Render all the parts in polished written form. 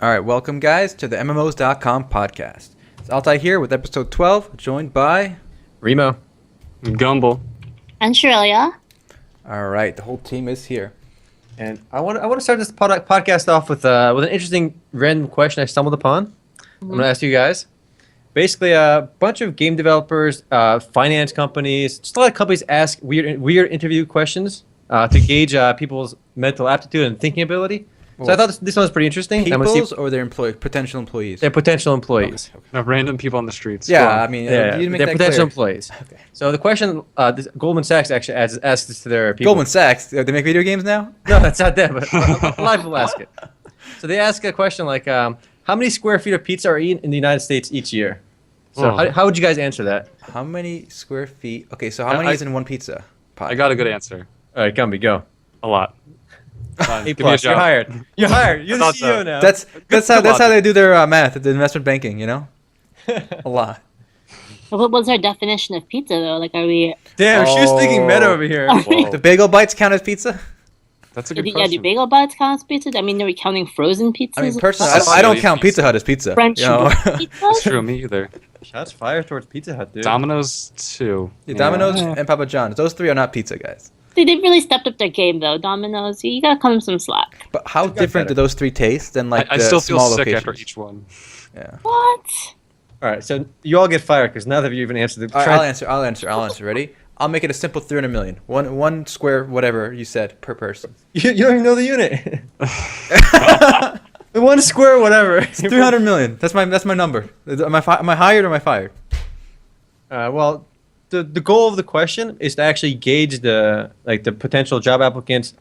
All right, welcome guys to the MMOs.com podcast. It's Altai here with episode 12, joined by Remo, Gumble, and Shreya. All right, the whole team is here. and I want to start this podcast off with an interesting random question I stumbled upon. I'm going to ask you guys. Basically, a bunch of game developers, finance companies, just a lot of companies ask weird interview questions to gauge people's mental aptitude and thinking ability. So I thought this one was pretty interesting. People's or their potential employees? They're potential employees. Okay. no, random people on the streets. Yeah, Go on. I mean, Yeah, you make they're that potential clear. employees. Okay. So the question, Goldman Sachs actually asks this to their people. Goldman Sachs, they make video games now? No, that's not them, but a lot of people ask it. So they ask a question like, how many square feet of pizza are eaten in the United States each year? So Oh. how would you guys answer that? How many square feet? Okay, so how many is in one pizza pie? I got a good answer. All right, Gumby, go. A lot. A Give me a plus, you're job. hired. You're hired. You're the Thought CEO so. now. That's how they do their math at the investment banking, you know? A lot. What's our definition of pizza, though? Like, are we... Damn, she was thinking meta over here. Whoa. The bagel bites count as pizza? That's a good do question. bagel bites count as pizza? I mean, are we counting frozen pizzas? I mean, personally, That's I don't really count pizza. Pizza Hut as pizza. French you know? pizza? That's true, me either. Shots fired towards Pizza Hut, dude. Domino's too. Yeah, Domino's and Papa John's. Those three are not pizza, guys. They've really stepped up their game, though. Domino's, you gotta cut them some slack. But how got different better. do those three taste than like I the still feel small sick locations? after each one. Yeah. What? All right, so you all get fired because now that you even answered the... All right, I'll answer. Ready? I'll make it a simple 300 million. One square, whatever you said, per person. You don't even know the unit. 1 square, whatever. 300 million. That's my number. Am I hired or am I fired? Well, the goal of the question is to actually gauge the potential job applicants'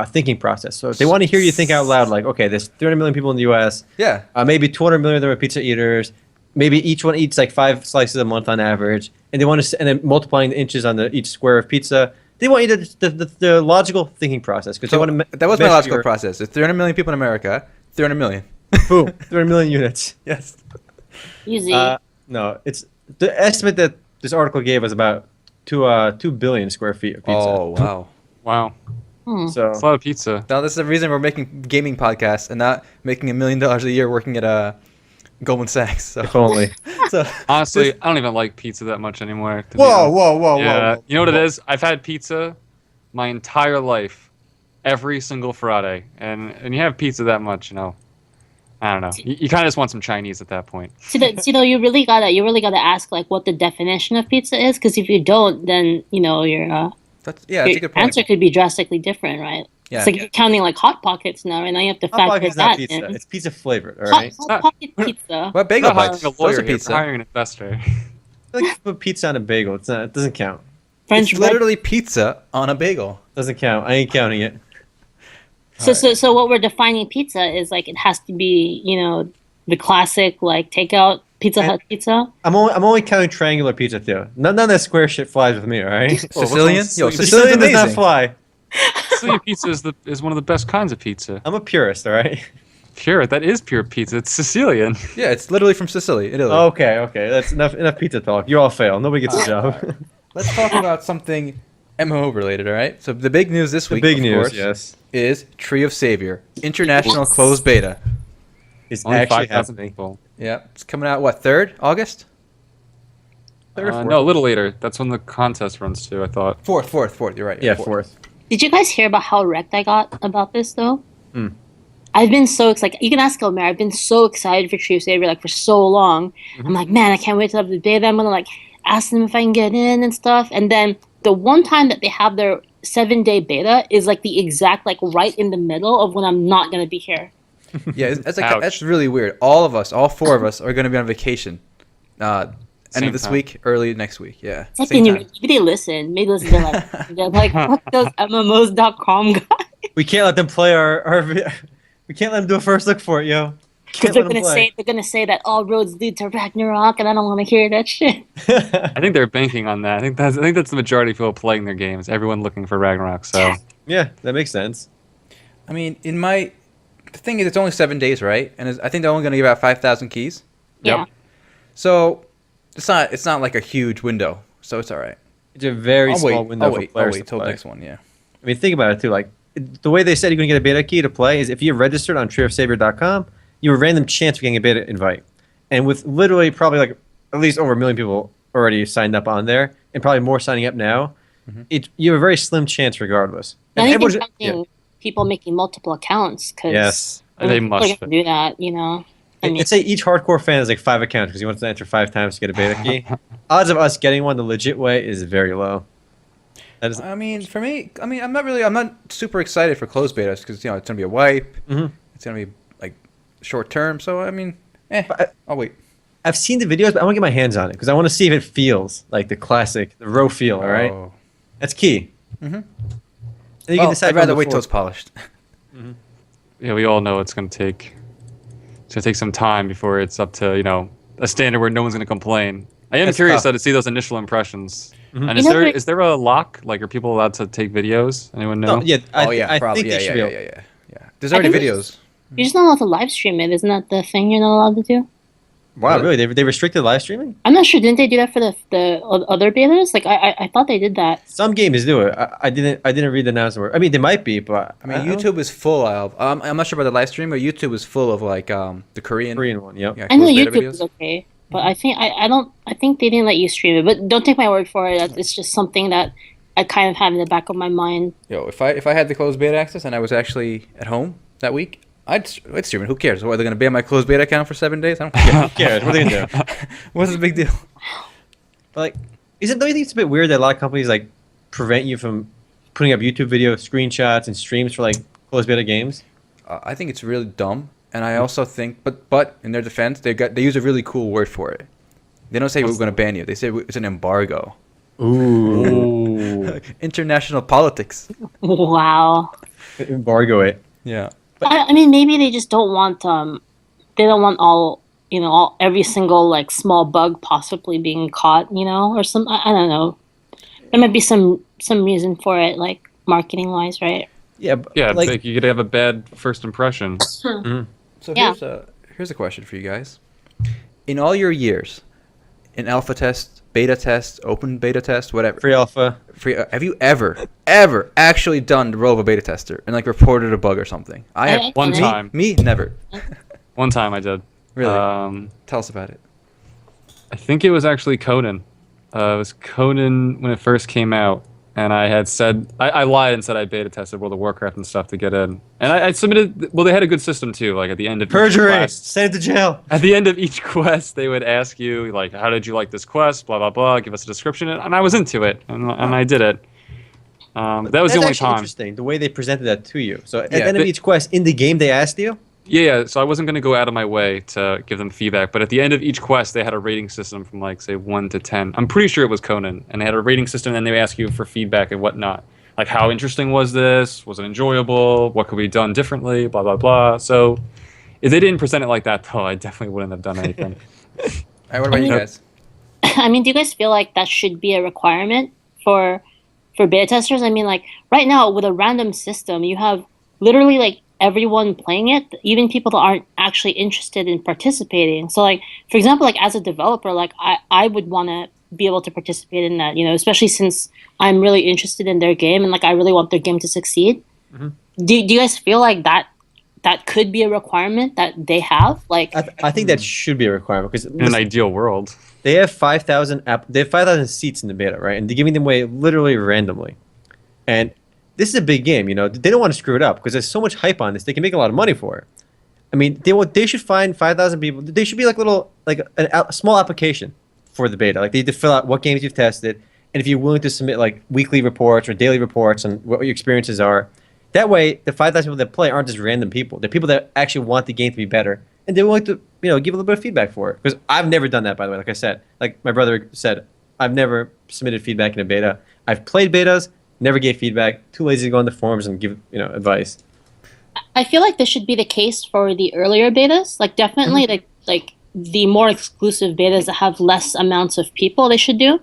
thinking process. So if they want to hear you think out loud, like, okay, there's 300 million people in the U.S. Yeah. Maybe 200 million of them are pizza eaters. Maybe each one eats like 5 slices a month on average, and they want to, and then multiplying the inches on each square of pizza. They want you to the logical thinking process because they want to. That was my logical process. There's 300 million people in America. 300 million. Boom, 300 million units. Yes. Easy. No, it's the estimate that this article gave us about 2 billion square feet of pizza. Oh wow. Wow. So That's a lot of pizza. Now this is the reason we're making gaming podcasts and not making $1 million a year working at Goldman Sachs. So, if only. so Honestly, I don't even like pizza that much anymore. To be Whoa, honest. whoa. Yeah. You know what it is? I've had pizza my entire life, every single Friday, and you have pizza that much, you know. I don't know. You kind of just want some Chinese at that point. See, though, you really gotta ask like what the definition of pizza is, because if you don't, then your that's a good point. answer could be drastically different, right? Yeah. It's like you're counting like hot pockets now, and now you have to Hot factor Pocket's that not pizza. in. It's pizza flavored, all Hot, right? hot pocket pizza. What bagel We're not bites? hiring a Those lawyer are here. We're pizza. hiring an investor. Like you put pizza on a bagel. It doesn't count. French It's bread. literally pizza on a bagel. Doesn't count. I ain't counting it. So what we're defining pizza is like it has to be, the classic like takeout Pizza Hut pizza. I'm only counting triangular pizza too. None of that square shit flies with me, all right? Sicilian? Yo, Sicilian Sicilian does not amazing. fly. Sicilian pizza is one of the best kinds of pizza. I'm a purist, all right? Pure, that is pure pizza. It's Sicilian. Yeah, it's literally from Sicily, Italy. Okay. That's enough pizza talk. You all fail. Nobody gets a job. Let's talk about something MMO related, all right? So the big news this The week, big of news, course, yes, is Tree of Savior, international closed beta. is Only actually 5,000 happening. people. Yeah, it's coming out, what, 3rd August? Third or fourth? No, a little later. That's when the contest runs to, I thought. 4th, you're right. Yeah, fourth. Did you guys hear about how wrecked I got about this though? Hmm. I've been so excited. You can ask Omer. I've been so excited for Tree of Savior like for so long. I'm like, man, I can't wait to have the beta. I'm gonna like ask them if I can get in and stuff. And then the one time that they have their 7-day beta is like the exact like right in the middle of when I'm not gonna be here. Yeah, it's like, Ouch. that's really weird. All 4 of us are going to be on vacation. End Same of this time. week, early next week. Yeah. It's like same time. maybe they listen. Maybe listen to they're like fuck those MMOs.com guys. We can't let them play our we can't let them do a first look for it, yo. Because they're gonna say that all roads lead to Ragnarok, and I don't want to hear that shit. I think they're banking on that. I think that's the majority of people playing their games. Everyone looking for Ragnarok. So Yeah, that makes sense. I mean, the thing is, it's only 7 days, right? And I think they're only going to give out 5,000 keys. Yeah. Yep. So it's not like a huge window. So it's all right. It's a very I'll small wait. window I'll for wait players to till play. next one. Yeah. I mean, think about it too. Like the way they said you're gonna get a beta key to play is if you're registered on treeofsavior.com you have a random chance of getting a beta invite. And with literally probably like at least over 1 million people already signed up on there, and probably more signing up now, you have a very slim chance regardless. And I think everyone's- they're counting people making multiple accounts because Yes. They must. do that, you know. I mean, Let's say each hardcore fan has like 5 accounts because he wants to enter 5 times to get a beta key. Odds of us getting one the legit way is very low. That is, I mean, for me, I'm not super excited for closed betas because it's gonna be a wipe. It's gonna be like short term. So I mean, I'll wait. I've seen the videos, but I want to get my hands on it because I want to see if it feels like the classic, the raw feel. All right, Oh. that's key. Mm-hmm. And you Well, can decide I'd rather from wait before. till it's polished. Yeah, we all know it's gonna take some time before it's up to a standard where no one's gonna complain. I am That's curious tough. to see those initial impressions. And You know, is there a lock? Like, are people allowed to take videos? Anyone know? No, yeah, I probably. think they should be able- Yeah. There's already think videos. you're just not allowed to live stream it. Isn't that the thing you're not allowed to do? Wow, really? They restricted live streaming? I'm not sure. Didn't they do that for the other betas? Like I thought they did that. Some games do it. I didn't read the announcement. I mean, they might be, but I mean, YouTube is full of. I'm not sure about the live stream, but YouTube is full of like the Korean. Korean one. Yep. Yeah, I know closed beta YouTube videos. is okay, but I think I think they didn't let you stream it. But don't take my word for it. It's just something that I kind of have in the back of my mind. Yo, if I had the closed beta access and I was actually at home that week, I'd stream it. Who cares? What, are they gonna ban my closed beta account for 7 days? I don't care. Who cares? What are they gonna do? What's the big deal? But like, don't you think it's a bit weird that a lot of companies like prevent you from putting up YouTube video screenshots and streams for like closed beta games? I think it's really dumb, and I also think, but in their defense, they use a really cool word for it. They don't say we're going to ban you. They say it's an embargo. Ooh. International politics. Wow. Embargo it. Yeah. I mean, maybe they just don't want they don't want all every single like small bug possibly being caught, or some I don't know. There might be some reason for it, like marketing wise, right? Yeah. Yeah, Like, like you could have a bad first impression. So Yeah. here's a question for you guys. In all your years, in alpha test, beta test, open beta test, whatever, free alpha. have you ever actually done the role of a beta tester and like reported a bug or something? I have. One Me? time. Me, never. One time I did. Really? Um, Tell us about it. I think it was actually Conan. It was Conan when it first came out, and I had said I lied and said I beta tested World of Warcraft and stuff to get in, and I submitted. Well, they had a good system too. Like at the end of each Perjury. quest, Send it to jail. at the end of each quest, they would ask you like, "How did you like this quest?" Blah blah blah. Give us a description, and I was into it, and I did it. That was That's the only actually time. interesting, the way they presented that to you. So at Yeah, the end of each quest in the game, they asked you. Yeah, so I wasn't going to go out of my way to give them feedback, but at the end of each quest, they had a rating system from like, say, 1 to 10. I'm pretty sure it was Conan, and they had a rating system, and then they ask you for feedback and whatnot. Like, how interesting was this? Was it enjoyable? What could be done differently? Blah, blah, blah. So if they didn't present it like that, though, I definitely wouldn't have done anything. All right, what about you guys? I mean, do you guys feel like that should be a requirement for beta testers? I mean, like right now with a random system, you have literally like everyone playing it, even people that aren't actually interested in participating. So like, for example, like as a developer, like I would want to be able to participate in that, especially since I'm really interested in their game and like I really want their game to succeed. Mm-hmm. Do you guys feel like that could be a requirement that they have? Like, I think that should be a requirement because In an ideal world. they have 5,000 they have 5,000 seats in the beta, right? And they're giving them away literally randomly. And this is a big game, They don't want to screw it up because there's so much hype on this. They can make a lot of money for it. I mean, they should find 5,000 people. They should be like a small application for the beta. Like they need to fill out what games you've tested, and if you're willing to submit like weekly reports or daily reports on what your experiences are. That way, the 5,000 people that play aren't just random people. They're people that actually want the game to be better, and they're willing to, give a little bit of feedback for it. Because I've never done that, by the way. Like I said, like my brother said, I've never submitted feedback in a beta. I've played betas, never gave feedback. Too lazy to go on the forums and give, advice. I feel like this should be the case for the earlier betas. Like definitely like the more exclusive betas that have less amounts of people, they should do.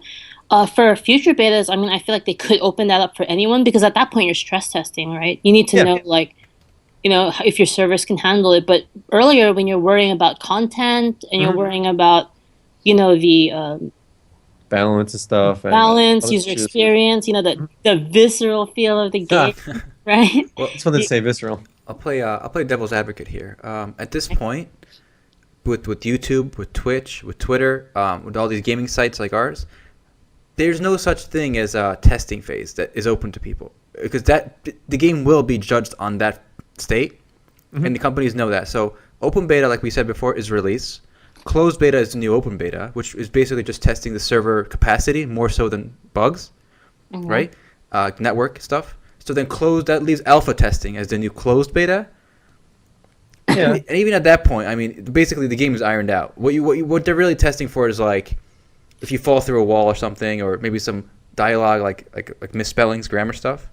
For future betas, I mean, I feel like they could open that up for anyone because at that point you're stress testing, right? You need to know like, if your servers can handle it. But earlier when you're worrying about content and you're worrying about, the Balance and stuff. balance, and user issues. experience, the visceral feel of the game, right? Well, it's what they say, visceral. I'll play devil's advocate here. At this point, with YouTube, with Twitch, with Twitter, with all these gaming sites like ours, there's no such thing as a testing phase that is open to people, because the game will be judged on that state, and the companies know that. So open beta, like we said before, is release. Closed beta is the new open beta, which is basically just testing the server capacity more so than bugs, right? Network stuff. So then closed, that leaves alpha testing as the new closed beta. Yeah. And even at that point, I mean, basically the game is ironed out. What they're really testing for is like if you fall through a wall or something, or maybe some dialogue like misspellings, grammar stuff.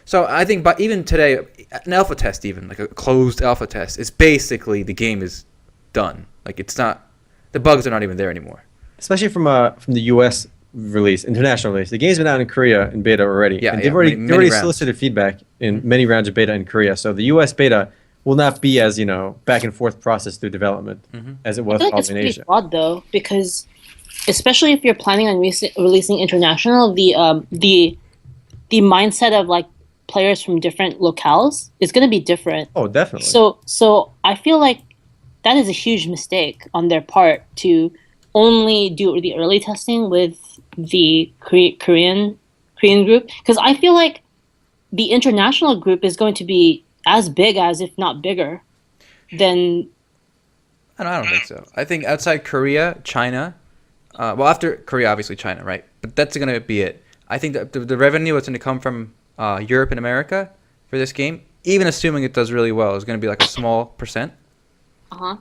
So I think, but even today, an alpha test, even like a closed alpha test, is basically the game is done. Like it's not, the bugs are not even there anymore. Especially from the U.S. release, international release. The game's been out in Korea in beta already. Yeah, and yeah, they've already many rounds. solicited feedback in many rounds of beta in Korea. So the U.S. beta will not be as back and forth process through development as it was I feel like it's in pretty Asia. broad though, because especially if you're planning on releasing international, the mindset of like players from different locales is going to be different. Oh, definitely. So I feel like that is a huge mistake on their part to only do the early testing with the Korean group, because I feel like the international group is going to be as big as, if not bigger, than. I don't think so. I think outside Korea, China, well, after Korea, obviously China, right? But that's going to be it. I think that the revenue that's going to come from Europe and America for this game, even assuming it does really well, is going to be like a small percent.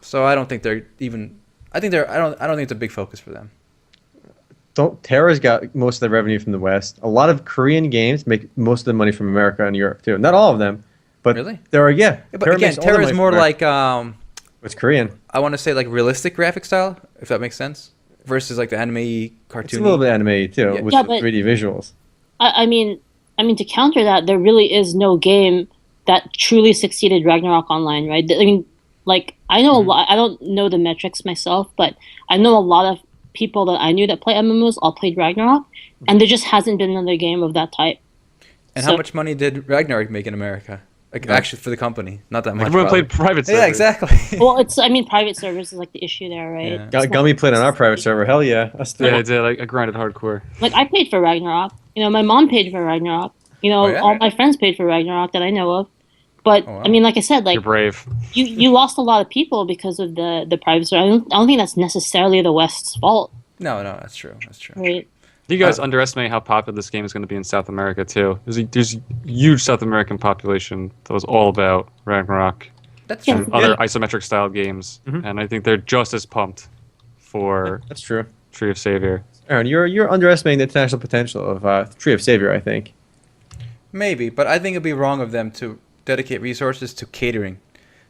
So I don't think they're even. I don't think it's a big focus for them. Tera's got most of the revenue from the West. A lot of Korean games make most of the money from America and Europe too. Not all of them, but Really? there are. But again, makes all the Terra is money more from America. like It's Korean. I want to say like realistic graphic style, if that makes sense, versus like the anime cartoon. It's a little bit anime too, Yeah. with Yeah, the but- 3D visuals. I mean, to counter that, there really is no game that truly succeeded Ragnarok Online, right? I mean, like I know a lot. I don't know the metrics myself, but I know a lot of people that I knew that play MMOs all played Ragnarok, and there just hasn't been another game of that type. And So- how much money did Ragnarok make in America? Like actually for the company, not that much. Everyone probably. played private servers. Yeah, exactly. Well, private servers is like the issue there, right? Yeah. It's not- Gummy played on our private server. Hell yeah. Us too. Yeah, I did. I grinded hardcore. Like I paid for Ragnarok. My mom paid for Ragnarok. Oh, yeah? All my friends paid for Ragnarok that I know of. But Oh, wow. I mean, like I said, like You're brave. you lost a lot of people because of the private server. I don't think that's necessarily the West's fault, No, that's true. That's true. right? You guys underestimate how popular this game is going to be in South America too. There's a huge South American population that was all about Ragnarok That's Yeah. true. and other isometric style games, and I think they're just as pumped for That's true. Tree of Savior. Aaron, you're underestimating the international potential of Tree of Savior, I think. Maybe, but I think it'd be wrong of them to dedicate resources to catering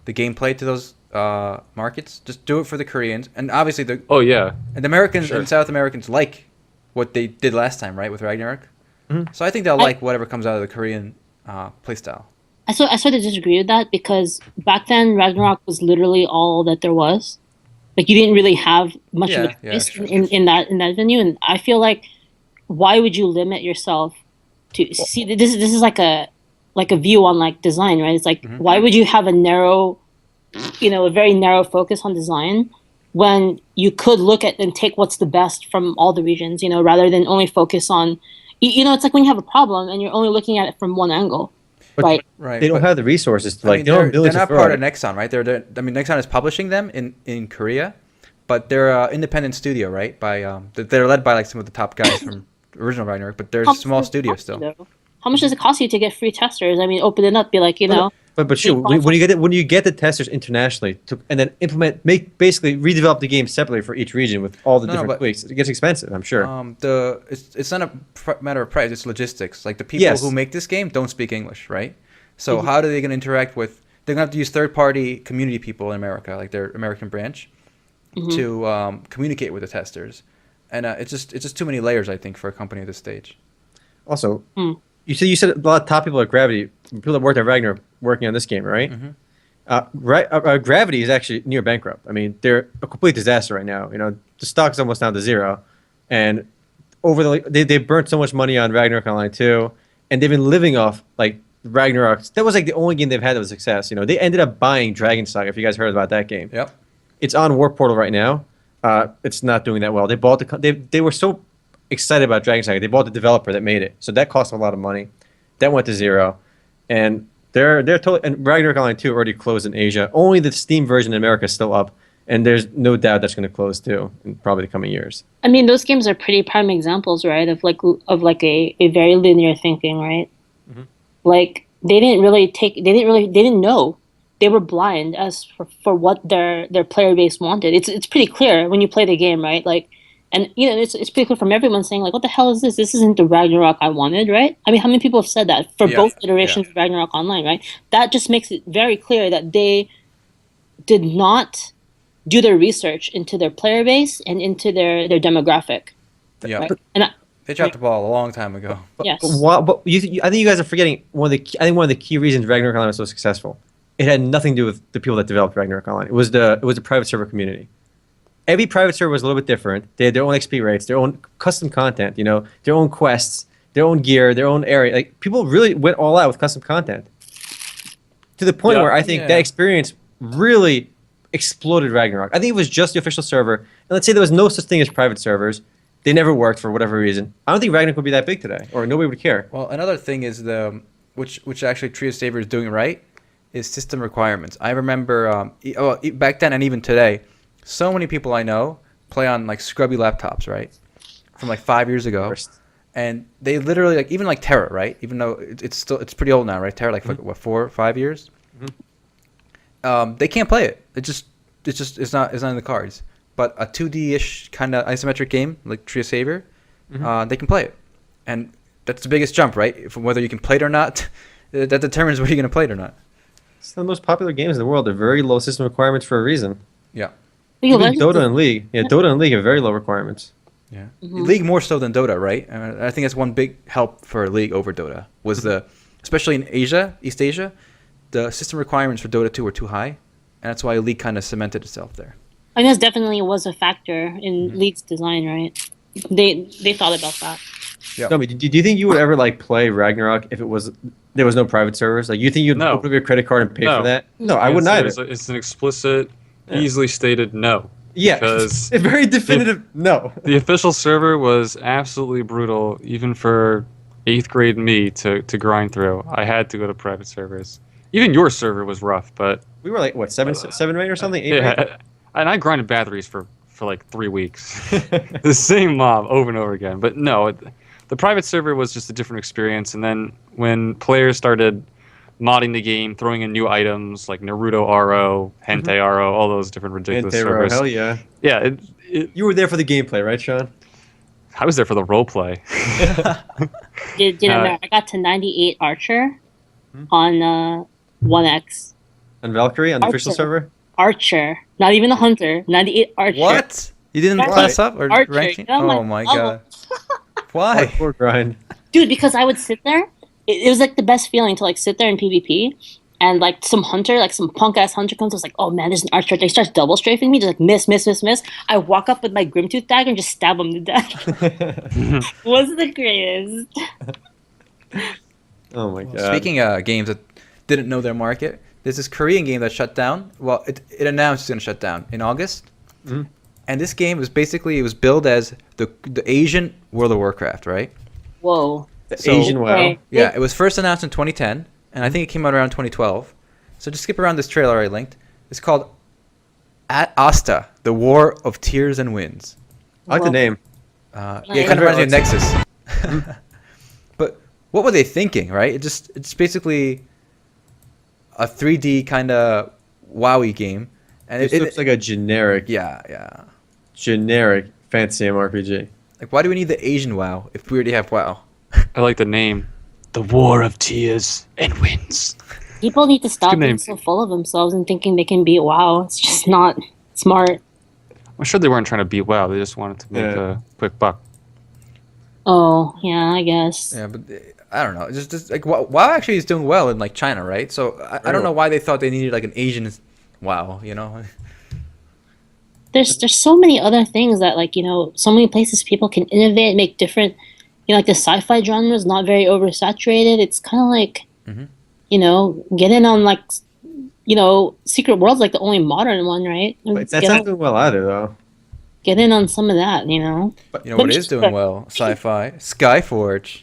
the gameplay to those markets. Just do it for the Koreans, and obviously the Oh yeah, Americans Sure. and South Americans like what they did last time, right, with Ragnarok. So I think they'll like whatever comes out of the Korean playstyle. I sort of disagree with that because back then Ragnarok was literally all that there was. Like you didn't really have much of a Yeah, choice sure. in that venue, and I feel like why would you limit yourself to see? This is like a view on like design, right? It's like why would you have a very narrow focus on design when you could look at and take what's the best from all the regions, rather than only focus on, it's like when you have a problem and you're only looking at it from one angle, But right? Right. they don't but- have the resources to I mean, they don't have they're ability to not throw part it. of Nexon, right? Nexon is publishing them in Korea, but they're an independent studio, right? They're led by like some of the top guys from original Ragnarok, but they're a How much small does it studio cost still. you, though? How much does it cost you to get free testers? I mean, open it up, be like, But shoot, when you get the testers internationally and then basically redevelop the game separately for each region with all the No, different but- tweaks, it gets expensive, I'm sure. It's not a matter of price; it's logistics. Like the people Yes. who make this game don't speak English, right? So how are they going to interact with? They're going to have to use third-party community people in America, like their American branch, to communicate with the testers, and it's just too many layers, I think, for a company at this stage. Also, you said a lot of top people at Gravity, people that worked at Ragnar, working on this game, right? Gravity is actually near bankrupt. I mean, they're a complete disaster right now. The stock's almost down to zero, and they burnt so much money on Ragnarok Online 2, and they've been living off like Ragnarok. That was like the only game they've had that was a success. You know, they ended up buying Dragon Saga. If you guys heard about that game, Yep. it's on Warp Portal right now. It's not doing that well. They bought they were so excited about Dragon Saga. They bought the developer that made it, so that cost them a lot of money. That went to zero, and they're totally. And Ragnarok Online 2 already closed in Asia. Only the Steam version in America is still up, and there's no doubt that's going to close too in probably the coming years. I mean, those games are pretty prime examples, right? Of a very linear thinking, right? Mm-hmm. Like they didn't know. They were blind as for what their player base wanted. It's pretty clear when you play the game, right? Like, and you know, it's pretty clear from everyone saying like, "What the hell is this? This isn't the Ragnarok I wanted," right? I mean, how many people have said that for both iterations of Ragnarok Online, right? That just makes it very clear that they did not do their research into their player base and into their demographic. Yeah. Right? And They dropped the ball a long time ago. yes. But I think you guys are forgetting one of the key reasons Ragnarok Online was so successful. It had nothing to do with the people that developed Ragnarok Online. It was the private server community. Every private server was a little bit different. They had their own XP rates, their own custom content, you know, their own quests, their own gear, their own area. Like people really went all out with custom content. To the point where I think that experience really exploded Ragnarok. I think it was just the official server. And let's say there was no such thing as private servers. They never worked for whatever reason. I don't think Ragnarok would be that big today, or nobody would care. Well, another thing is which actually Trio Saber is doing right is system requirements. I remember back then and even today, so many people I know play on like scrubby laptops, right? From like 5 years ago, and they literally like even like Tera, right? Even though it's pretty old now, right? Tera like what 4 or 5 years. Mm-hmm. They can't play it. It's not in the cards. But a 2D-ish kind of isometric game like Trio Saber, they can play it, and that's the biggest jump, right? From whether you can play it or not, that determines whether you're going to play it or not. It's the most popular games in the world. They're very low system requirements for a reason. Yeah. Even Dota and League. Yeah, Dota and League have very low requirements. Yeah. Mm-hmm. League more so than Dota, right? I think that's one big help for League over Dota was especially in Asia, East Asia, the system requirements for Dota 2 were too high, and that's why League kind of cemented itself there. I guess definitely was a factor in League's design, right? They thought about that. Yeah. No, but do you think you would ever like play Ragnarok if there was no private servers? Like you think you'd open up your credit card and pay for that? No, I wouldn't either. It's an explicit, easily stated no. Yeah, because a very definitive no. The official server was absolutely brutal, even for 8th grade me to grind through. I had to go to private servers. Even your server was rough, but we were like what 7 rate or something? 8 rate? And I grinded batteries for like 3 weeks. The same mob over and over again. But no, the private server was just a different experience. And then when players started modding the game, throwing in new items like Naruto RO, Hentei RO, all those different ridiculous Hentei servers. Hell yeah. Yeah. You were there for the gameplay, right, Sean? I was there for the roleplay. I got to 98 Archer on 1X. On Valkyrie, on the official server? Archer. Not even the Hunter. 98 Archer. What? You didn't class up or rank? Oh my god. Why? Poor grind. Dude, because I would sit there. It was like the best feeling to like sit there in PvP and like some hunter, like some punk ass hunter comes. I was like, oh man, there's an archer. He starts double strafing me, just like miss. I walk up with my Grimtooth dagger and just stab him to death. Was the greatest. Oh my god. Speaking of games that didn't know their market, there's this Korean game that shut down. Well, it announced it's going to shut down in August. Mm-hmm. And this game was billed as the Asian World of Warcraft, right? Whoa. The Asian WoW. Yeah, it was first announced in 2010, and I think it came out around 2012. So just skip around this trailer I linked. It's called Asta, The War of Tears and Winds. I like the name. Yeah, it kind of reminds me of Nexus. But what were they thinking, right? It's basically a 3D kind of WoW-y game. And it looks like a generic fantasy MMORPG. Like, why do we need the Asian WoW if we already have WoW? I like the name. The War of Tears and Winds. People need to stop being so full of themselves and thinking they can beat WoW. It's just not smart. I'm sure they weren't trying to beat WoW. They just wanted to make a quick buck. Oh, yeah, I guess. Yeah, but I don't know. Just like WoW actually is doing well in like China, right? So I don't know why they thought they needed like an Asian WoW, you know? There's so many other things that, like, you know, so many places people can innovate, make different, you know, like the sci-fi genre is not very oversaturated. It's kind of like, get in on like, Secret World's like the only modern one, right? But that's Get not on- doing well either, though. Get in on some of that, But you know what is doing well? Sci-fi. SkyForge.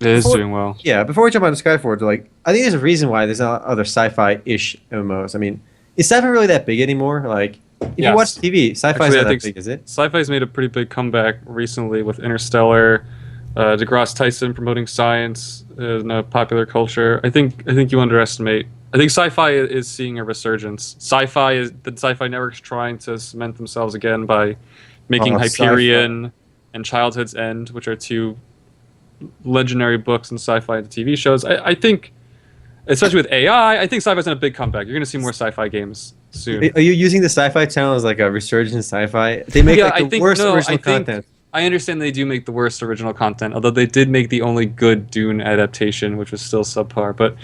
It is Before- doing well. Yeah, before we jump on to SkyForge, like I think there's a reason why there's not other sci-fi-ish MMOs. I mean, is sci-fi really that big anymore? Like, if you Yes. watch TV, sci-fi's Actually, I not that think big, is it? Sci-fi's made a pretty big comeback recently with Interstellar, deGrasse Tyson promoting science in popular culture. I think you underestimate. I think sci-fi is seeing a resurgence. The sci-fi network's trying to cement themselves again by making Hyperion and Childhood's End, which are two legendary books and sci-fi and TV shows. I think, especially with AI, I think sci-fi's in a big comeback. You're going to see more sci-fi games soon. Are you using the sci-fi channel as like a resurgent sci-fi? They make like the worst original content. I understand they do make the worst original content, although they did make the only good Dune adaptation, which was still subpar. But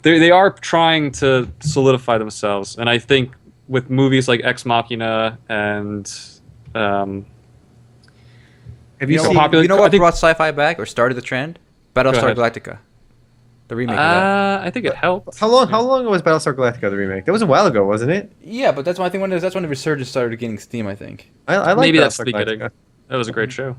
they are trying to solidify themselves, and I think with movies like Ex Machina and Have You you know, seen? popular- you know I what think- brought sci-fi back or started the trend? Battlestar ahead. Galactica. The remake of that. I think it helped. How long was Battlestar Galactica the remake? That was a while ago, wasn't it? Yeah, but that's why I think that's when the resurgence started getting steam, I think. I like Maybe that's Battlestar the beginning. Galactica. That was a great show.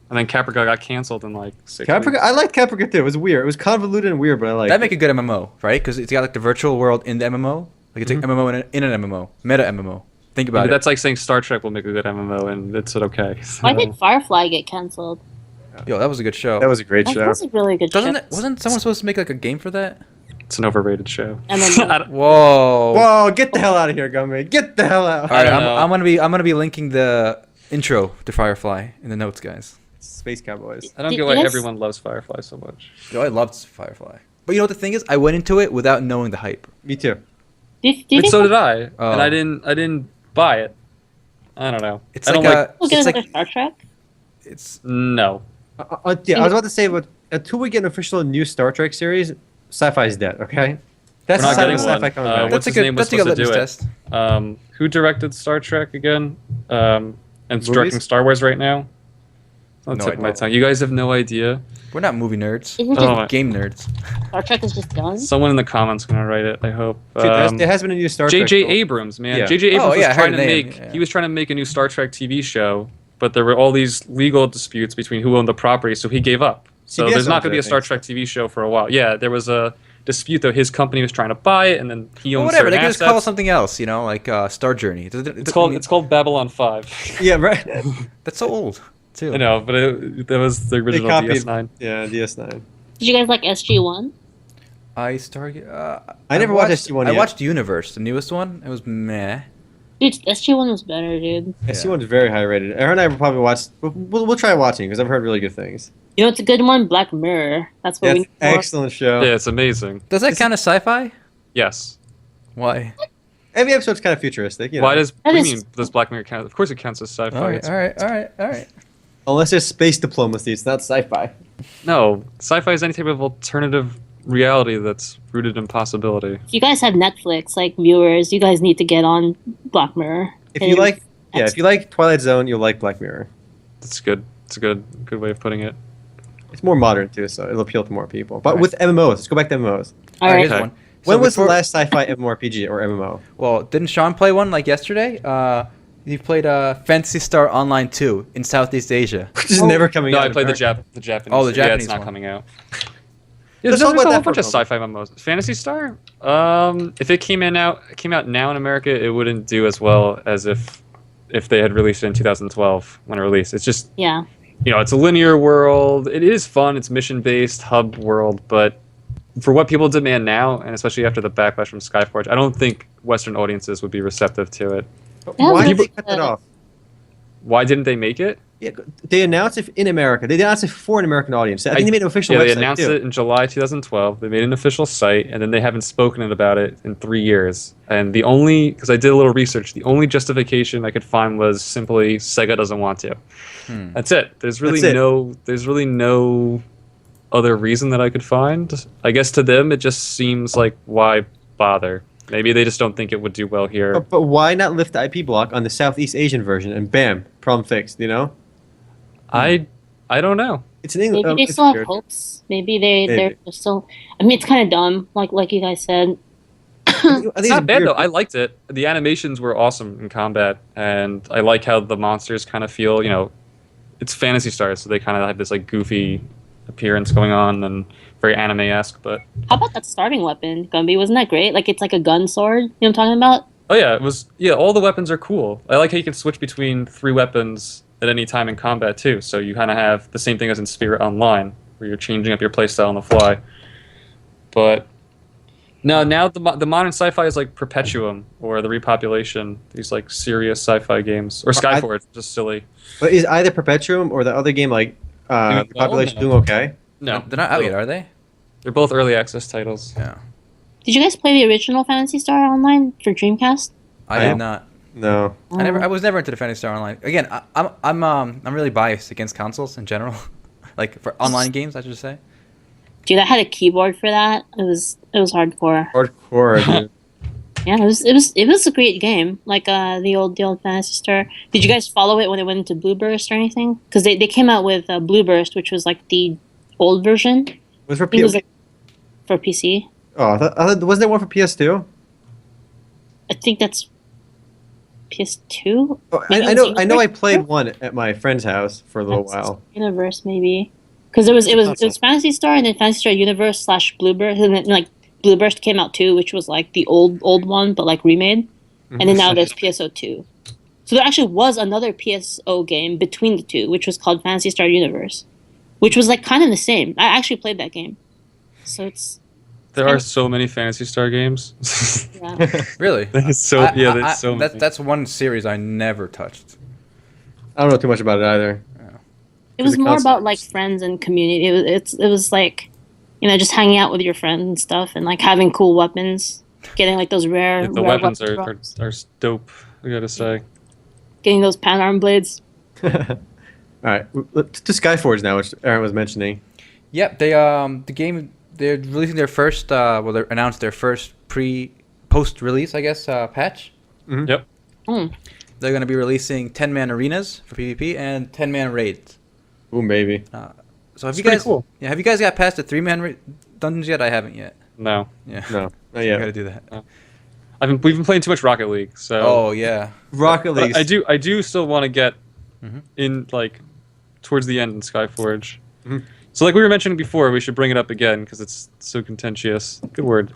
And then Caprica got canceled in like 6 Caprica, weeks. I liked Caprica too. It was weird. It was convoluted and weird, but I liked That'd it. make a good MMO, right? Because it's got like the virtual world in the MMO. Like it's like MMO in an MMO. Meta MMO. Think about Maybe it. that's like saying Star Trek will make a good MMO, and it's okay. Why did Firefly get canceled? Yo, that was a good show. That was a great That show. was a really good Doesn't show. it? Wasn't someone supposed to make like a game for that? It's an overrated show. And then- I don't- Whoa. Whoa! Get the hell out of here, Gummy! Get the hell out! All right, I don't know. I'm gonna be linking the intro to Firefly in the notes, guys. Space Cowboys. I don't Did- get why did I s- everyone loves Firefly so much. Yo, I loved Firefly. But you know what the thing is? I went into it without knowing the hype. Me too. do you And think so did I, Oh. and I didn't buy it. I don't know. It's I like don't a. we'll get It's another like Star Trek? it's. No. Yeah, I was about to say, but until we get an official new Star Trek series, sci-fi is dead. Okay, that's We're not the sign of getting sci-fi one. coming back. What's That's a his good. name was That's a good supposed to litmus do it? test. Who directed Star Trek again? And it's Movies? directing Star Wars right now. I'll No tip my idea. tongue. You guys have no idea. We're not movie nerds. Isn't Oh, just my- Game nerds. Star Trek is just done? Someone in the comments gonna write it. I hope. Dude, there has been a new Star Trek. J.J. film. Abrams, man. Yeah. J.J. Abrams Oh, yeah, I was heard trying the to name, make. yeah. He was trying to make a new Star Trek TV show, but there were all these legal disputes between who owned the property, so he gave up. So CBS there's not owns going to be it, a Star I think. Trek TV show for a while. Yeah, there was a dispute though. His company was trying to buy it, and then he Well, owns whatever. They certain can just call it assets. something else. You know, like Star Journey. It's called Babylon 5. Yeah, right. That's so old too. I know, but that was the They original copied. DS9. Yeah, DS9. Did you guys like SG1? I started. I never watched SG1 I yet. watched Universe, the newest one. It was meh. Dude, SG1 was better, dude. SG1's very high rated. Aaron and I will probably watch. We'll try watching because I've heard really good things. You know, it's a good one, Black Mirror. That's what That's we need more. excellent show. Yeah, it's amazing. Does that count as sci-fi? Yes. Why? Every episode's kind of futuristic. You know? Why does That what do is- you mean? Does Black Mirror count? Of course, it counts as sci-fi. All right, It's- all right. Unless there's space diplomacy, it's not sci-fi. No, sci-fi is any type of alternative reality that's rooted in possibility. If you guys have Netflix, like viewers, you guys need to get on Black Mirror. If you like, yeah, if you like Twilight Zone, you'll like Black Mirror. That's good. It's a good way of putting it. It's more modern too, so it'll appeal to more people. But Right. with MMOs, let's go back to MMOs. All right. here's Okay. one. When So was the before- last sci-fi MMORPG or MMO? Well, didn't Sean play one like yesterday? He played Phantasy Star Online 2 in Southeast Asia. Which is Oh. never coming No, out. I played the apparently. Japanese. Oh, the Yeah, Japanese it's not one. coming out. Let's There's talk a about whole that bunch for of a sci-fi MMOs. Phantasy Star. If it came out now in America, it wouldn't do as well as if they had released it in 2012 when it released. It's just Yeah. it's a linear world. It is fun. It's mission-based hub world, but for what people demand now, and especially after the backlash from SkyForge, I don't think Western audiences would be receptive to it. But Yeah, why but did they it's, cut that off? Why didn't they make it? Yeah, they announced it in America. They announced it for an American audience. I think they made an official Yeah, website they announced too. it in July 2012. They made an official site, and then they haven't spoken about it in 3 years. And because I did a little research, the only justification I could find was simply Sega doesn't want to. That's it. There's really no other reason that I could find. I guess to them, it just seems like why bother? Maybe they just don't think it would do well here. But why not lift the IP block on the Southeast Asian version and bam, problem fixed, you know? I don't know. It's in English. Maybe they it's still have weird. hopes. Maybe Maybe. they're still. I mean, it's kind of dumb, like you guys said. I think It's not bad weird. though. I liked it. The animations were awesome in combat, and I like how the monsters kind of feel. You know, it's Phantasy Star, so they kind of have this like goofy appearance going on and very anime-esque. But How about that starting weapon, Gumby? Wasn't that great? Like it's like a gun sword. You know what I'm talking about? oh yeah, it was. Yeah, all the weapons are cool. I like how you can switch between 3 weapons at any time in combat too. So you kind of have the same thing as in Spirit Online, where you're changing up your playstyle on the fly. But no, now the modern sci-fi is like Perpetuum or the Repopulation. These like serious sci-fi games or SkyForge, just silly. But is either Perpetuum or the other game like Doing Population well? doing okay? No, They're not out yet, are they? They're both early access titles. Yeah. Did you guys play the original Phantasy Star Online for Dreamcast? I I- did not. No. I was never into the Phantasy Star Online. Again, I'm really biased against consoles in general, like for online games, I should say. Dude, I had a keyboard for that. It was hardcore. Hardcore, dude. Yeah, it was a great game. Like the old Phantasy Star. Did you guys follow it when it went into Blue Burst or anything? Because they came out with Blue Burst, which was like the old version. Was for I think it was PS? like for PC. Oh, wasn't there one for PS2? I think that's PS2. Oh, Maybe I it know. was I know. I Universe? played one at my friend's house for a little That's while. Universe maybe. Because it was Phantasy Star and then Phantasy Star Universe / Blue Burst and then like Blue Burst came out too, which was like the old one but like remade. And then now there's PSO2. So there actually was another PSO game between the two, which was called Phantasy Star Universe, which was like kind of the same. I actually played that game. So it's There are so many Phantasy Star games. yeah. Really? There's so there's so many. That's one series I never touched. I don't know too much about it either. It was the more concept. about like friends and community. It was like, you know, just hanging out with your friends and stuff, and like having cool weapons, getting like those rare. The rare weapons weapon are drops, dope. I gotta say. getting those pan arm blades. All right, let's to Skyforge now, which Aaron was mentioning. Yep, the game they're releasing their first they announced their first post release, I guess, patch. Yep. They're going to be releasing 10-man arenas for PvP and 10-man raids. Ooh, baby. So have It's you pretty guys cool. Yeah, have you guys got past the 3-man dungeons yet? I haven't yet. No. Yeah. No, not I yet. got to do that. We've been playing too much Rocket League, so Oh, yeah. Rocket But League. I do still want to get Mhm. in like towards the end in Skyforge. Mhm. So like we were mentioning before, we should bring it up again because it's so contentious. Good word.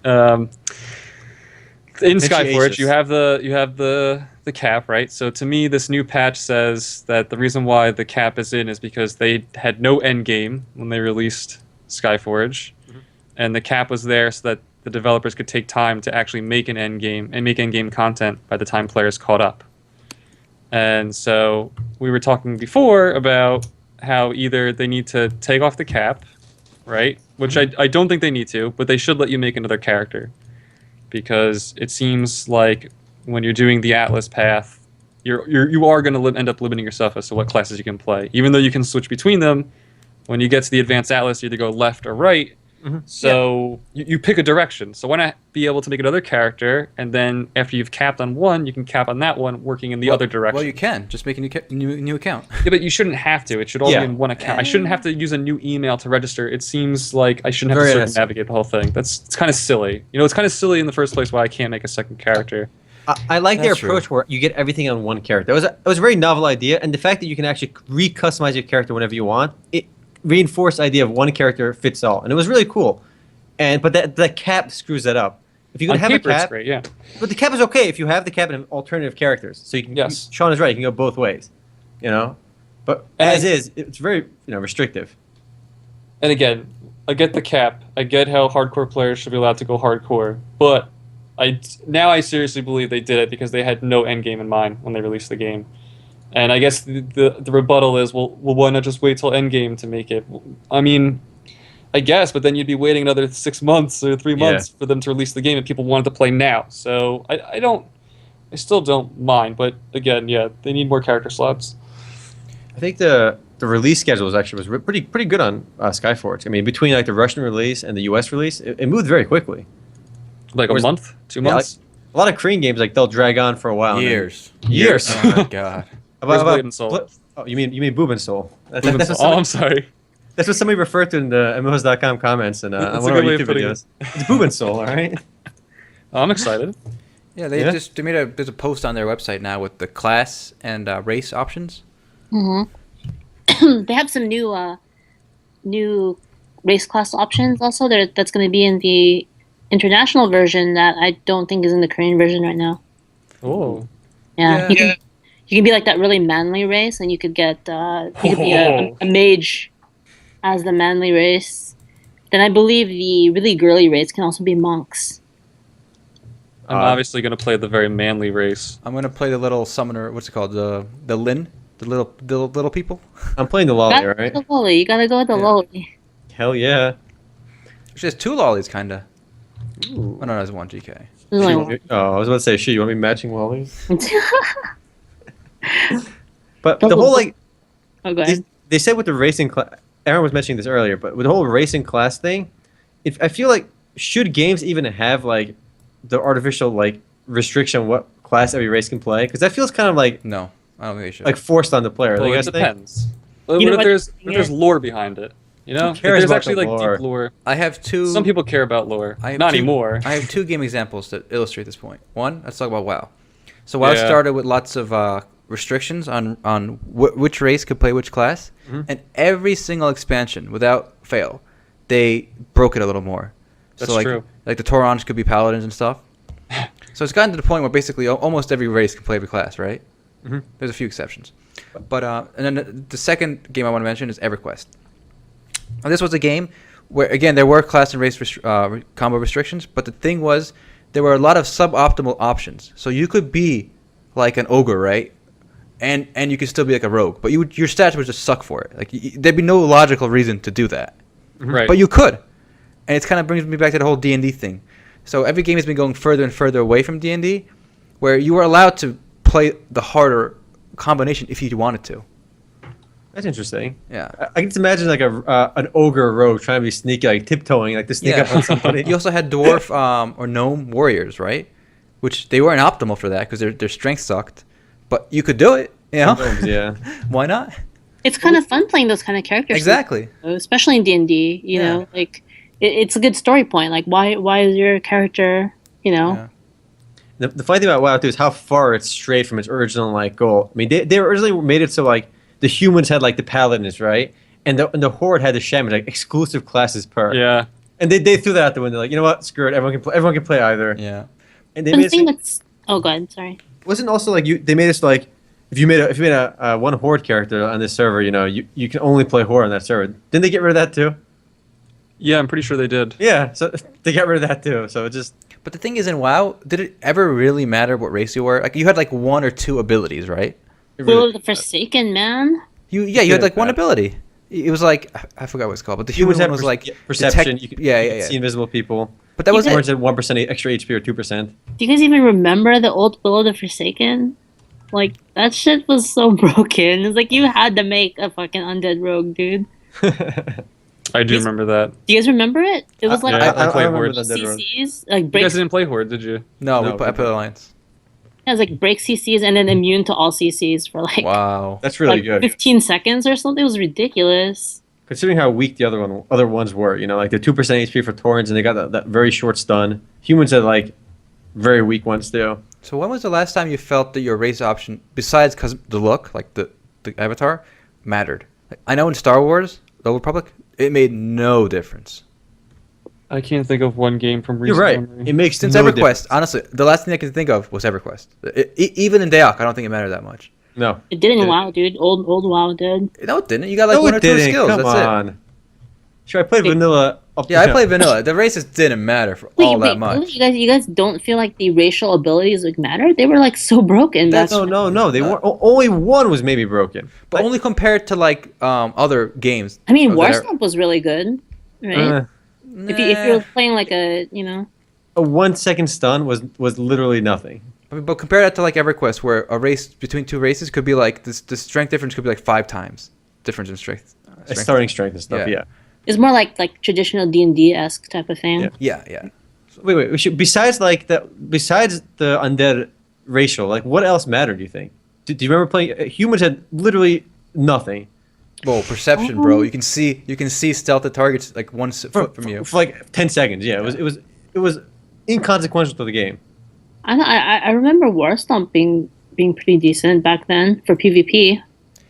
In Skyforge, you have the cap, right? So to me, this new patch says that the reason why the cap is in is because they had no end game when they released Skyforge, and the cap was there so that the developers could take time to actually make an end game and make end game content by the time players caught up. And so we were talking before about how either they need to take off the cap, right? Which I don't think they need to, but they should let you make another character. Because it seems like when you're doing the Atlas path, you are going to end up limiting yourself as to what classes you can play. Even though you can switch between them, when you get to the Advanced Atlas, you either go left or right. So you pick a direction. So why not be able to make another character, and then after you've capped on one, you can cap on that one, working in the other direction. Well, you can. Just make a new account. Yeah, but you shouldn't have to. It should all Yeah. be in one account. I shouldn't have to use a new email to register. It seems like I shouldn't have Very to unnecessary. circumnavigate the whole thing. It's kind of silly. You know, it's kind of silly in the first place why I can't make a second character. I like their That's true. approach where you get everything on one character. It was a very novel idea, and the fact that you can actually re-customize your character whenever you want, it reinforced the idea of one character fits all, and it was really cool. But the cap screws that up. If you're On gonna have a paper, it's cap, great, yeah. but the cap is okay if you have the cap and alternative characters. So you can. Yes. Sean is right. You can go both ways. You know, but And as is, it's very restrictive. And again, I get the cap. I get how hardcore players should be allowed to go hardcore. But now I seriously believe they did it because they had no end game in mind when they released the game. And I guess the rebuttal is, well, why not just wait till end game to make it? I mean, I guess, but then you'd be waiting another 6 months or 3 months for them to release the game, and people wanted to play now. So I still don't mind. But again, yeah, they need more character slots. I think the release schedule was pretty good on Skyforge. I mean, between like the Russian release and the U.S. release, it moved very quickly. Like a Whereas- month, 2 Yeah, months. A lot of Korean games they'll drag on for a while. and then- Years. Years. Oh my god. Where's Blade and Soul? Oh, you mean Boob and Soul? Boob and Soul. Oh, I'm sorry. That's what somebody referred to in the MMOs.com comments and That's one a of our good way of YouTube putting videos. It's Boob Soul, all right? I'm excited. Yeah, they Yeah. just they made there's a post on their website now with the class and race options. They have some new race class options also. That's going to be in the international version that I don't think is in the Korean version right now. Oh. Yeah, Yeah. you can be like that really manly race, and you could get you could be a mage as the manly race. Then I believe the really girly race can also be monks. I'm obviously going to play the very manly race. I'm gonna play the little summoner. What's it called? The Lin, the little people. I'm playing the You lolly, gotta all go right? with the lolly. You gotta go with the Yeah. lolly. Hell yeah. There's just two lollies, kinda. Ooh. Oh no, there's one GK. There's only one. Oh, I was about to say, shit, you want me matching lollies? But Don't the whole, look- like, Oh, go ahead. they said with the racing class, Aaron was mentioning this earlier, but with the whole racing class thing, I feel like, should games even have, like, the artificial, like, restriction what class every race can play? Because that feels kind of like No, I don't think they should. like forced on the player. Well, you it guys think? depends. You What know if what there's the if thing there's is? lore behind it? You know, if cares there's about actually the like lore? deep lore. I have two. Some people care about lore. I have Not two- anymore. I have two game examples that illustrate this point. One, let's talk about WoW. So WoW Yeah. started with lots of restrictions on which race could play which class, and every single expansion, without fail, they broke it a little more. That's so like, true. Like the Taurons could be paladins and stuff. So it's gotten to the point where basically almost every race can play every class, right? Mhm. There's a few exceptions, but and then the second game I want to mention is EverQuest. Now, this was a game where again there were class and race combo restrictions, but the thing was there were a lot of suboptimal options. So you could be like an ogre, right? And you could still be like a rogue, but your stats would just suck for it. Like there'd be no logical reason to do that, Right. but you could. And it kind of brings me back to the whole D&D thing. So every game has been going further and further away from D&D, where you were allowed to play the harder combination if you wanted to. That's interesting. Yeah. I can just imagine like an ogre rogue trying to be sneaky, like tiptoeing, like to sneak Yeah. up on somebody. You also had dwarf or gnome warriors, right? Which they weren't optimal for that because their strength sucked, but you could do it. You know, Gnomes, yeah. why not? It's kind of fun playing those kind of characters. Exactly. Especially in D&D, you Yeah. know, like it's a good story point. Like why is your character, you know? Yeah. The funny thing about WoW too is how far it's strayed from its original like goal. I mean, they originally made it so like the humans had like the paladins, right? And the horde had the shamans, like exclusive classes per. Yeah. And they threw that out the window, like, you know what? Screw it. Everyone can play either. Yeah. And they And made the it thing so, that's oh, go ahead. Sorry. wasn't also like they made us like if you made a one horde character on this server, you know, you can only play horde on that server. Didn't they get rid of that too? Yeah, I'm pretty sure they did. Yeah, so they got rid of that too. So it just But the thing is, in WoW, did it ever really matter what race you were? Like, you had like one or two abilities, right? it Will really, of the Forsaken, man. You had Yeah, like one that. ability. It was like I forgot what it's called, but the human humans had one was like perception. detect- You could, yeah, you yeah, could yeah. see invisible people. But that was You it. Orange had 1% extra HP or 2%. Do you guys even remember the old Will of the Forsaken? Like that shit was so broken. It's like you had to make a fucking undead rogue, dude. I do Yes. remember that. Do you guys remember it? It was like Yeah, I play remember Horde. the Dead Rogue. CCs, like You break. guys didn't play Horde, did you? No, No, I put Alliance. It was like break CCs and then immune to all CCs for like Wow. That's really like good. 15 seconds or something. It was ridiculous. Considering how weak the other ones were, you know, like the 2% HP for Taurens, and they got that very short stun. Humans had like very weak ones too. So when was the last time you felt that your race option, besides because the look, like the avatar, mattered? Like, I know in Star Wars, The Old Republic, it made no difference. I can't think of one game from You're recent right. memory. It makes Since no EverQuest, difference. honestly, the last thing I can think of was EverQuest. Even in Dayak, I don't think it mattered that much. No. It didn't Did it? WoW, dude. Old WoW did. No, it didn't. You got like No, one or it two didn't. skills. Come That's it. on. Sure, I played Wait. vanilla. Up Yeah, I to- played vanilla. The races didn't matter for all that much. Really? You guys don't feel like the racial abilities like matter? They were like so broken. That's- No. They weren't. Only one was maybe broken. But only compared to like other games. I mean, of that era. Warstomp was really good, right? Uh, if you were playing like a, you know, a 1 second stun was literally nothing. I mean, but compare that to like EverQuest, where a race between two races could be like this. The strength difference could be like 5 times difference in strength. Starting strength and stuff. Yeah. Yeah. it's more like traditional D&D esque type of thing. Yeah. Yeah. Wait. Besides the undead racial, like what else mattered? Do you think? Do you remember playing? Humans had literally nothing. Well, perception, bro. You can see stealth targets like 1 foot from you. For like 10 seconds. Yeah, it was inconsequential to the game. I remember Warstomp being pretty decent back then for PvP.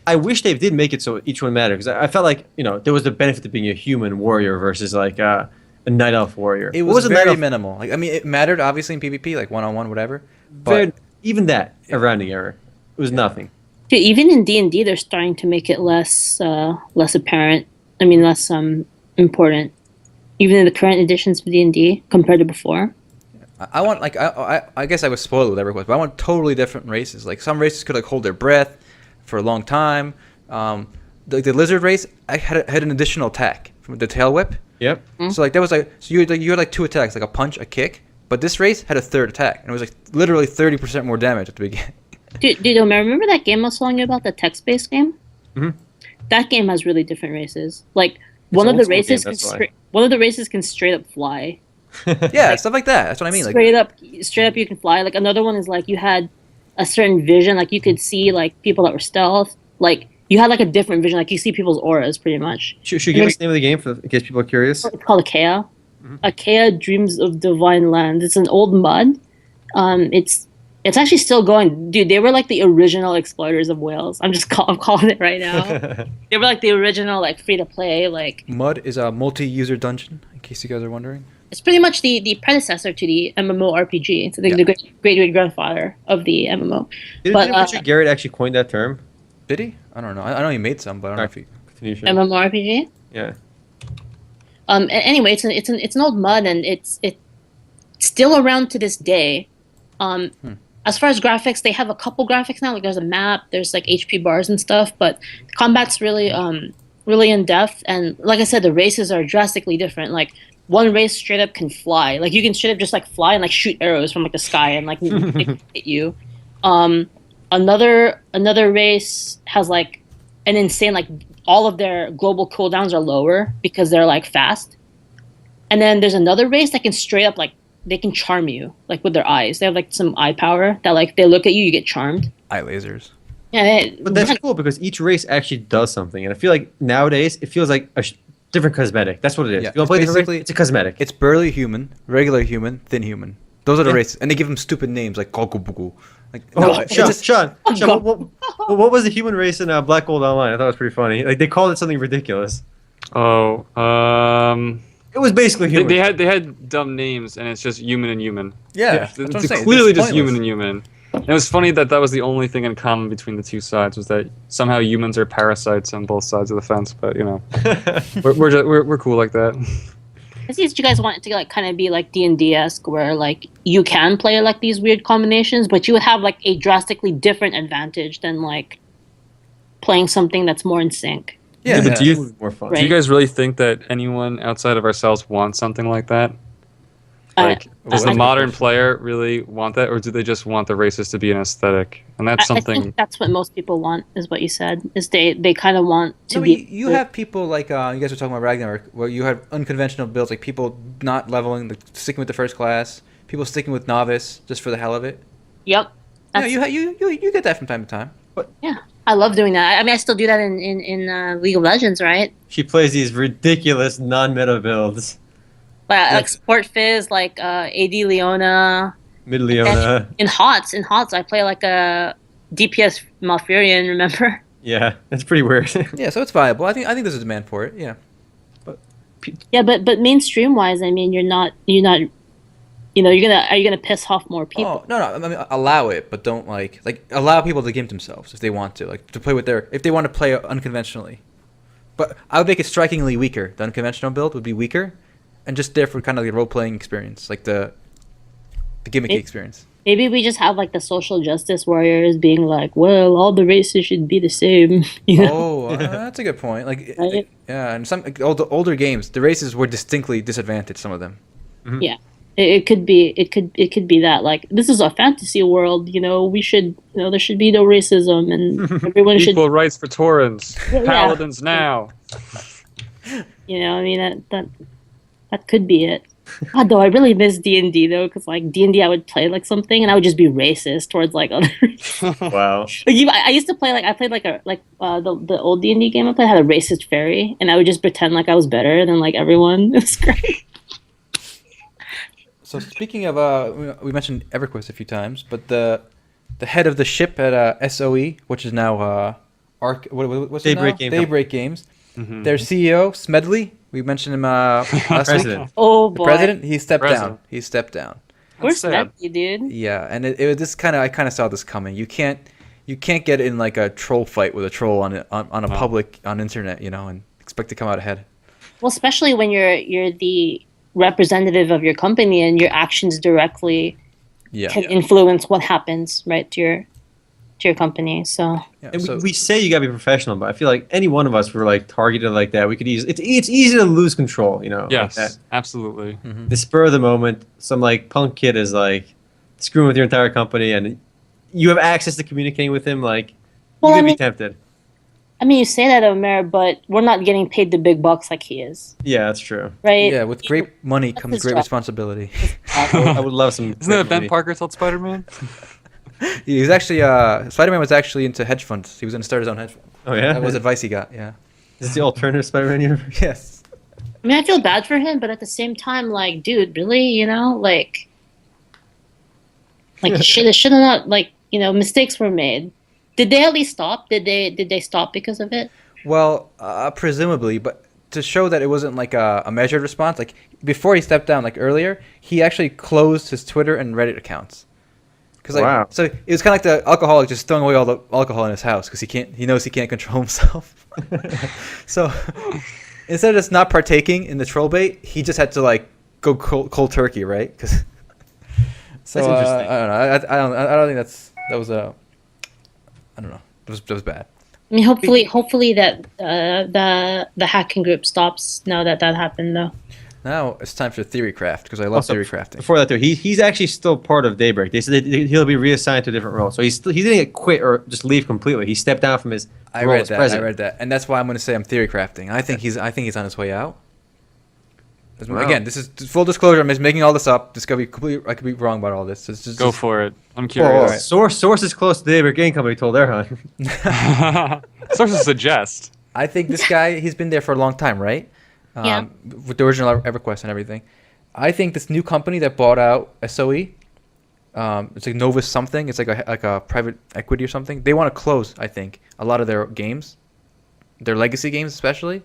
I wish they did make it so each one mattered, because I felt like, you know, there was the benefit to being a human warrior versus like a night elf warrior. It was very minimal. Like, I mean, it mattered obviously in PvP, like 1-on-1, whatever. But even that, a rounding error. It was nothing. Dude, even in D&D, they're starting to make it less apparent. I mean, less important. Even in the current editions of D&D compared to before. I want, like, I guess I was spoiled with EverQuest, but I want totally different races. Like, some races could like hold their breath for a long time. The lizard race, I had an additional attack from the tail whip. Yep. Mm-hmm. So like that was like, so you had like 2 attacks, like a punch, a kick. But this race had a 3rd attack, and it was like literally 30% more damage at the beginning. Dude, remember that game I was telling you about, the text-based game? Mm-hmm. That game has really different races. Like one of the races can straight up fly. Yeah, stuff like that. That's what I mean. Straight up you can fly. Like another one is like you had a certain vision, like you could see like people that were stealth. Like you had like a different vision, like you see people's auras pretty much. Should you give us the name of the game in case people are curious? It's called Achaea. Achaea Dreams of Divine Land. It's an old MUD. It's actually still going. Dude, they were like the original exploiters of Wales. I'm calling it right now. They were like the original like free to play like. MUD is a multi-user dungeon, in case you guys are wondering. It's pretty much the predecessor to the MMORPG. It's the great grandfather of the MMO. Didn't Richard Garrett actually coin that term? Did he? I don't know. I know he made some, but I don't know if he. Continue, sure. MMORPG. Yeah. Anyway, it's an old MUD, and it's still around to this day. As far as graphics, they have a couple graphics now. Like there's a map, there's like HP bars and stuff, but the combat's really in depth. And like I said, the races are drastically different. Like one race straight up can fly. Like you can straight up just like fly and like shoot arrows from like the sky and like hit you. Another race has like an insane, like all of their global cooldowns are lower because they're like fast. And then there's another race that can straight up like they can charm you like with their eyes. They have like some eye power that like they look at you, you get charmed. Eye lasers. Yeah, but that's cool because each race actually does something, and I feel like nowadays it feels like a different cosmetic. That's what it is. Yeah, you want to play different race? It's a cosmetic. It's burly human, regular human, thin human. Those are the races, and they give them stupid names like Gokubuku. Like, Sean, what was the human race in Black Gold Online? I thought it was pretty funny. Like they called it something ridiculous. Oh, it was basically human. They had dumb names, and it's just human and human. Yeah, it's clearly just human and human. And it was funny that was the only thing in common between the two sides, was that somehow humans are parasites on both sides of the fence. But you know, we're cool like that. I see that you guys want it to like kind of be like D&D-esque, where like you can play like these weird combinations, but you would have like a drastically different advantage than like playing something that's more in sync. Yeah, but do you more fun? Do you guys really think that anyone outside of ourselves wants something like that? Like, does the modern player really want that, or do they just want the races to be an aesthetic? And that's something. I think that's what most people want, is what you said. Is they kind of want to be. You have people like you guys were talking about Ragnarok, where you have unconventional builds, like people not leveling, like sticking with the first class, people sticking with novice just for the hell of it. Yep. You get that from time to time. But yeah, I love doing that. I mean, I still do that in League of Legends, right? She plays these ridiculous non-meta builds. Like Sport Fizz, like AD Leona. Mid Leona. In HOTS, I play like a DPS Malfurion, remember? Yeah, it's pretty weird. Yeah, so it's viable. I think there's a demand for it, yeah. But mainstream wise, I mean, you're not are you gonna piss off more people? Oh, no, I mean, allow it, but don't like allow people to gimp themselves if they want to, like to play with if they want to play unconventionally. But I would make it strikingly weaker. The unconventional build would be weaker. And just there for kind of the role-playing experience, like the gimmicky experience. Maybe we just have like the social justice warriors being like, well, all the races should be the same. You know? Oh, that's a good point. Like, right? Yeah, and some older games, the races were distinctly disadvantaged. Some of them. Mm-hmm. Yeah, it could be. It could be that like this is a fantasy world. You know, we should. You know, there should be no racism, and everyone should equal rights for Taurans, paladins now. You know, I mean that could be it. God, though I really miss D&D though, because like D&D, I would play like something, and I would just be racist towards like other. Wow. Like I used to play like I played like the old D&D game I played had a racist fairy, and I would just pretend like I was better than like everyone. It was great. So speaking of, we mentioned EverQuest a few times, but the head of the ship at SOE, which is now what's it Daybreak now? Game Daybreak Games. Mhm. Their CEO Smedly, we mentioned him last week. President. Oh The boy, president, he stepped down. President. He stepped down. where's sad. Smedley, dude? Yeah, and it was this I kind of saw this coming. You can't get in like a troll fight with a troll on a No. public on internet, and expect to come out ahead. Well, especially when you're the representative of your company and your actions directly Yeah. can influence what happens, right, to your company. So Yeah, And so we say you gotta be professional, but I feel like any one of us were like targeted like that. We could easily it's easy to lose control, like Yes, that. absolutely. The spur of the moment, some like punk kid is like screwing with your entire company, and you have access to communicating with him. Like Well, you I could be mean- tempted. I mean, you say that, Omer, but we're not getting paid the big bucks like he is, Yeah, that's true. right? yeah, with great money That's comes his great job. responsibility. I would love some. Isn't that what Ben Parker told Spider-Man? He was actually Spider-Man was actually into hedge funds. He was going to start his own hedge fund. Oh yeah, That was advice he got. Yeah. Is this the alternative Spider-Man universe? Yes. I mean, I feel bad for him, but at the same time, like, dude, really, like should have not, like, mistakes were made. Did they at least stop? Did they stop because of it? Well, presumably, but to show that it wasn't like a measured response, like before he stepped down, like earlier, he actually closed his Twitter and Reddit accounts. Cause Wow. So it was kind of like the alcoholic just throwing away all the alcohol in his house because he knows he can't control himself. So instead of just not partaking in the troll bait, he just had to like go cold turkey, right? Cause so That's interesting. I don't know. I don't think that was I don't know. It was bad. I mean, hopefully that the hacking group stops now that happened, though. Now it's time for theory craft because I love Also, theory crafting. Before that, though, he's actually still part of Daybreak. They said he'll be reassigned to a different role, so he didn't get quit or just leave completely. He stepped down from his I role read as that. president. I read that, and that's why I'm going to say I'm theory crafting. I think he's on his way out. Wow. Again, this is full disclosure. I'm just making all this up. This could be I could be wrong about all this. It's just Go for it. I'm Well, curious. sources close to the Daybreak Game Company told Erhan. Sources suggest. I think this guy, he's been there for a long time, right? Yeah. With the original EverQuest and everything. I think this new company that bought out SOE, it's like Novus something. It's like a private equity or something. They want to close, I think, a lot of their games, their legacy games especially.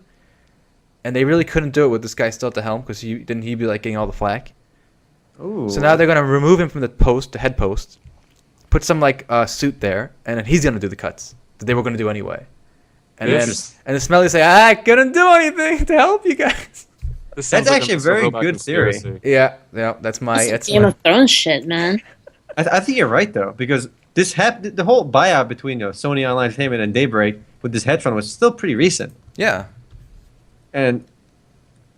And they really couldn't do it with this guy still at the helm because he'd be like getting all the flack. Ooh. So now they're gonna remove him from the head post, put some like suit there, and then he's gonna do the cuts that they were gonna do anyway. And Interesting. then Smelly say, I couldn't do anything to help you guys. This That's sounds like actually a it's very robot good theory. conspiracy. Yeah, that's my. That's Game of Thrones shit, man. I think you're right though, because this happened. The whole buyout between Sony Online Entertainment and Daybreak with this hedge fund was still pretty recent, Yeah. and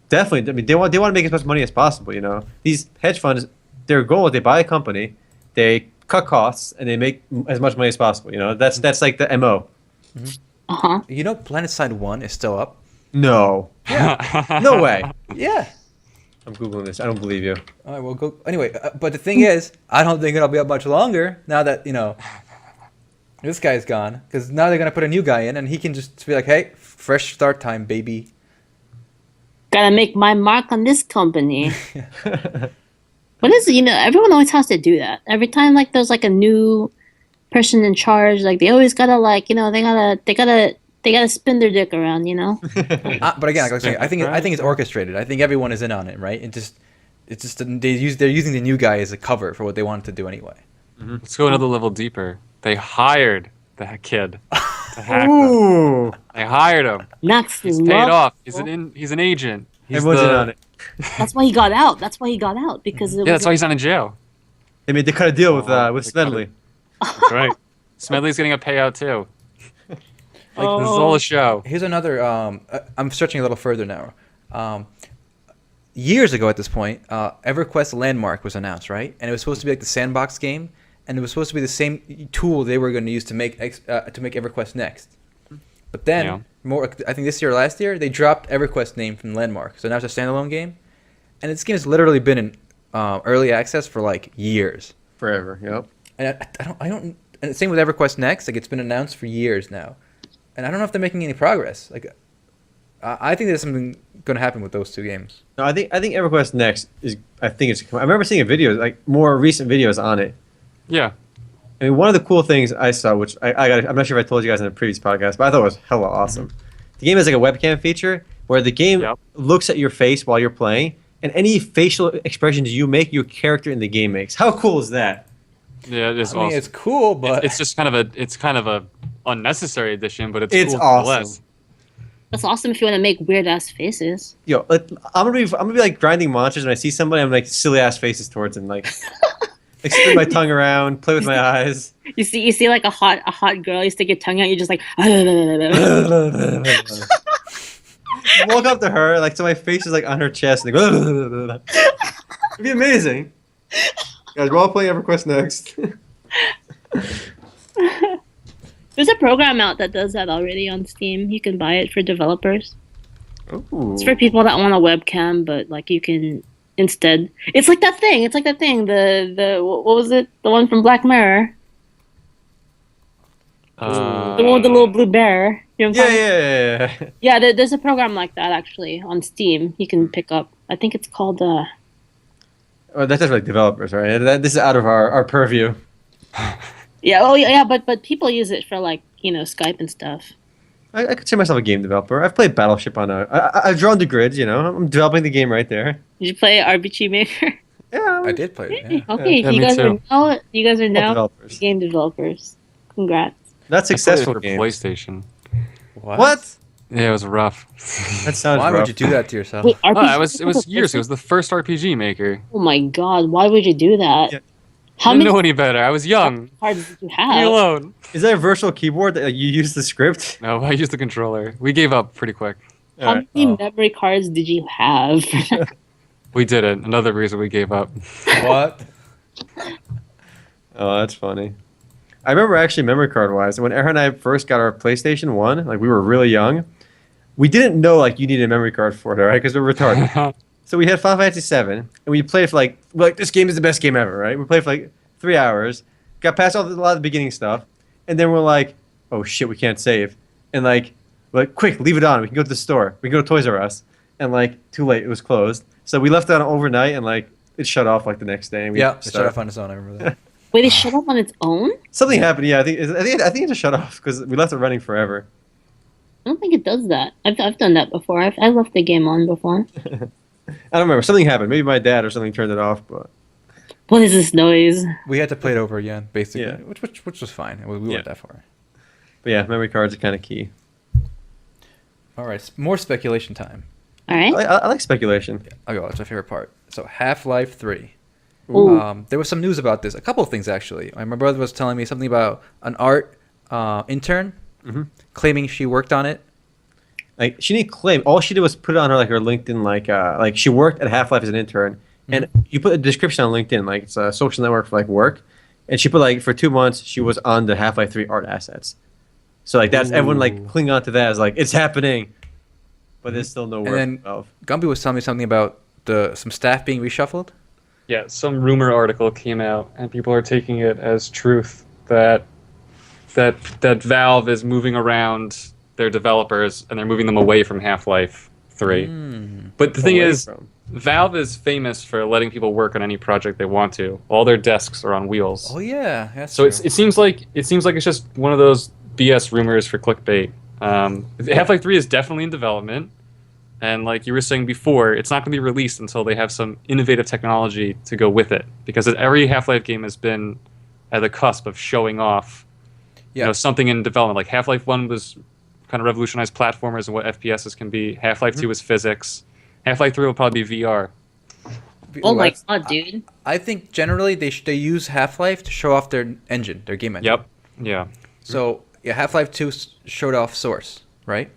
definitely, I mean, they want to make as much money as possible. These hedge funds, their goal is they buy a company, they cut costs, and they make as much money as possible. That's like the MO. Uh-huh. Planet Side 1 is still up. No, no way. Yeah. I'm googling this. I don't believe you. All right, we'll go. Anyway, but the thing is, I don't think it'll be up much longer now that, this guy's gone. Because now they're going to put a new guy in, and he can just be like, hey, fresh start time, baby. Gotta make my mark on this company. What is it? Everyone always has to do that. Every time like there's like a new person in charge, like they always gotta they gotta spin their dick around, But again, like I was saying, I think it's orchestrated. I think everyone is in on it, right? It's just they're using the new guy as a cover for what they wanted to do anyway. Let's go another level deeper. They hired the kid to hack them. Ooh, They hired him. Max He's is paid love. off. He's an agent. He's everyone's in on it. That's why he got out. That's why he got out because Yeah, that's why he's not in jail. They cut a deal with They cut Smedley. it. That's right. Smedley's getting a payout too. Like this is all a show. Here's another. I'm searching a little further now. Years ago, at this point, EverQuest Landmark was announced, right? And it was supposed to be like the sandbox game, and it was supposed to be the same tool they were going to use to make EverQuest Next. But then, Yeah. I think this year or last year, they dropped EverQuest name from Landmark, so now it's a standalone game. and this game has literally been in early access for like years. Forever. Yep. And I don't. And the same with EverQuest Next. Like it's been announced for years now, and I don't know if they're making any progress. Like, I think there's something going to happen with those two games. No, I think EverQuest Next is. I think it's. I remember seeing a video, like more recent videos on it. Yeah. I mean, one of the cool things I saw, which I'm not sure if I told you guys in the previous podcast, but I thought it was hella awesome. The game has like a webcam feature where the game looks at your face while you're playing, and any facial expressions you make, your character in the game makes. How cool is that? Yeah, it is I mean, awesome. it's cool, but It's just kind of a unnecessary addition, but it's cool awesome. nonetheless. That's awesome if you want to make weird ass faces. Yo, I'm gonna be like grinding monsters when I see somebody. I'm like silly ass faces towards them, like spin my tongue around, play with my eyes. You see like a hot girl. You stick your tongue out. You're just like. Walk up to her, like so my face is like on her chest, and go. It'd be amazing. Guys, we're all playing EverQuest Next. There's a program out that does that already on Steam. You can buy it for developers. Ooh. It's for people that want a webcam, but like you can instead. It's like that thing. The what was it? The one from Black Mirror. The one with the little blue bear. You know what I'm talking about? Yeah. Yeah, there's a program like that actually on Steam. You can pick up. I think it's called. Oh, that's just like developers, right? This is out of our purview. Yeah. Oh yeah. But people use it for like Skype and stuff. I consider myself a game developer. I've played Battleship on I've drawn the grids. I'm developing the game right there. Did you play RPG Maker? Yeah. I did play it. Yeah. Okay, Yeah, you me guys too. are now developers. game developers. Congrats. That's I played it successful for game. PlayStation. What? Yeah, it was rough. That sounds Why rough. would you do that to yourself? Wait, RPG Oh, it was years. It was the first RPG Maker. Oh my god! Why would you do that? Yeah. I How didn't many know any better. I was young. cards did you Leave me have? alone. Is that a virtual keyboard that you use the script? No, I used the controller. We gave up pretty quick. How Alright. many memory cards did you have? We did it. Another reason we gave up. What? Oh, that's funny. I remember actually memory card wise, when Aaron and I first got our PlayStation 1, like we were really young, we didn't know like you needed a memory card for it, right? Because we're retarded. So we had Final Fantasy 7, and we played for we're like, this game is the best game ever, right? We played for like 3 hours, got past a lot of the beginning stuff, and then we're like, oh shit, we can't save. And we're like, quick, leave it on. We can go to the store. We can go to Toys R Us. And too late, it was closed. So we left it on overnight, and it shut off the next day. And we Yeah, it shut off on its own. I remember that. Wait, it shut up on its own? Something happened. Yeah, I think it just shut off because we left it running forever. I don't think it does that. I've done that before. I've left the game on before. I don't remember. Something happened. Maybe my dad or something turned it off. But What is this noise? We had to play it over again, basically, Yeah. which was fine. We Yeah. went that far. yeah, memory cards are kind of key. All right, more speculation time. All right. I like speculation. I'll go. That's my favorite part. So Half-Life 3. Ooh. There was some news about this. A couple of things actually. My brother was telling me something about an art intern claiming she worked on it. She didn't claim. All she did was put it on her LinkedIn. She worked at Half-Life as an intern, and you put a description on LinkedIn, it's a social network for work, and she put for 2 months she was on the Half-Life 3 art assets. So that's everyone cling on to that as it's happening, but there's still no work. And then Gumby was telling me something about some staff being reshuffled. Yeah, some rumor article came out, and people are taking it as truth that Valve is moving around their developers and they're moving them away from Half-Life 3. But the thing is, Valve is famous for letting people work on any project they want to. All their desks are on wheels. Oh yeah, that's So true. it seems like it's just one of those BS rumors for clickbait. Half-Life 3 is definitely in development, and like you were saying before, it's not going to be released until they have some innovative technology to go with it. Because every Half-Life game has been at the cusp of showing off, something in development. Like Half-Life 1 was kind of revolutionized platformers and what FPSs can be. Half-Life 2 was physics. Half-Life 3 will probably be VR. Oh my god, dude. I think generally they use Half-Life to show off their engine, their game engine. Yep. Yeah. So Half-Life 2 showed off Source, right?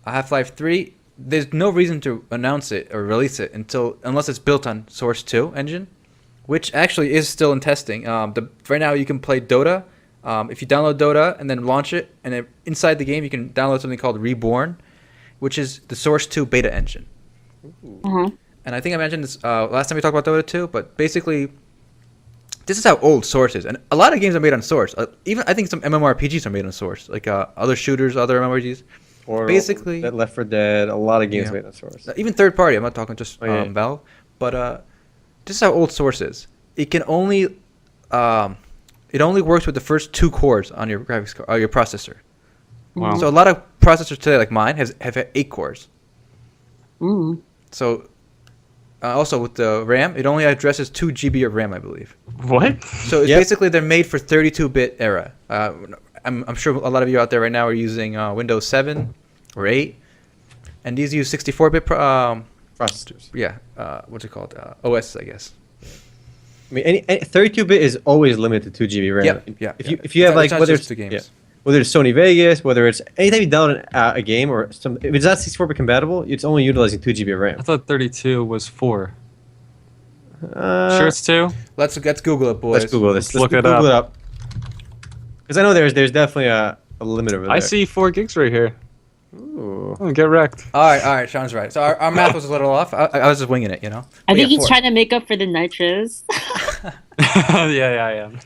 Half-Life 3, there's no reason to announce it or release it unless it's built on Source 2 engine, which actually is still in testing. Right now you can play Dota. If you download Dota and then launch it, and inside the game you can download something called Reborn, which is the Source 2 beta engine. and I think I mentioned this last time we talked about Dota 2, but basically, this is how old Source is. And a lot of games are made on Source. Even I think some MMORPGs are made on Source, like other shooters, other MMORPGs. Or basically, Left 4 Dead, a lot of games made on Source. Even third party, I'm not talking just Valve. But this is how old Source is. It can only, it only works with the first 2 cores on your graphics card, or your processor. Wow. So a lot of processors today, like mine, have 8 cores. Mm. So also with the RAM, it only addresses 2 GB of RAM, I believe. What? So it's basically they're made for 32-bit era. I'm sure a lot of you out there right now are using Windows 7 or 8, and these use 64-bit Processors. Yeah, what's it called? OS, I guess. I mean, any 32-bit is always limited to 2 GB RAM. If you have like whether it's whether it's Sony Vegas, whether it's anytime you download a game or some, if it's not 64-bit compatible, it's only utilizing 2 GB RAM. I thought 32 was 4. Sure, it's 2. Let's Google it, boys. Let's Google this. Let's look it Google up. Because I know there's definitely a limit over there. I see 4 gigs right here. Ooh. Oh, get wrecked. All right, Sean's right. So our math was a little off. I was just winging it, you know. I think he's 4. trying to make up for the nitros. Yeah, I am.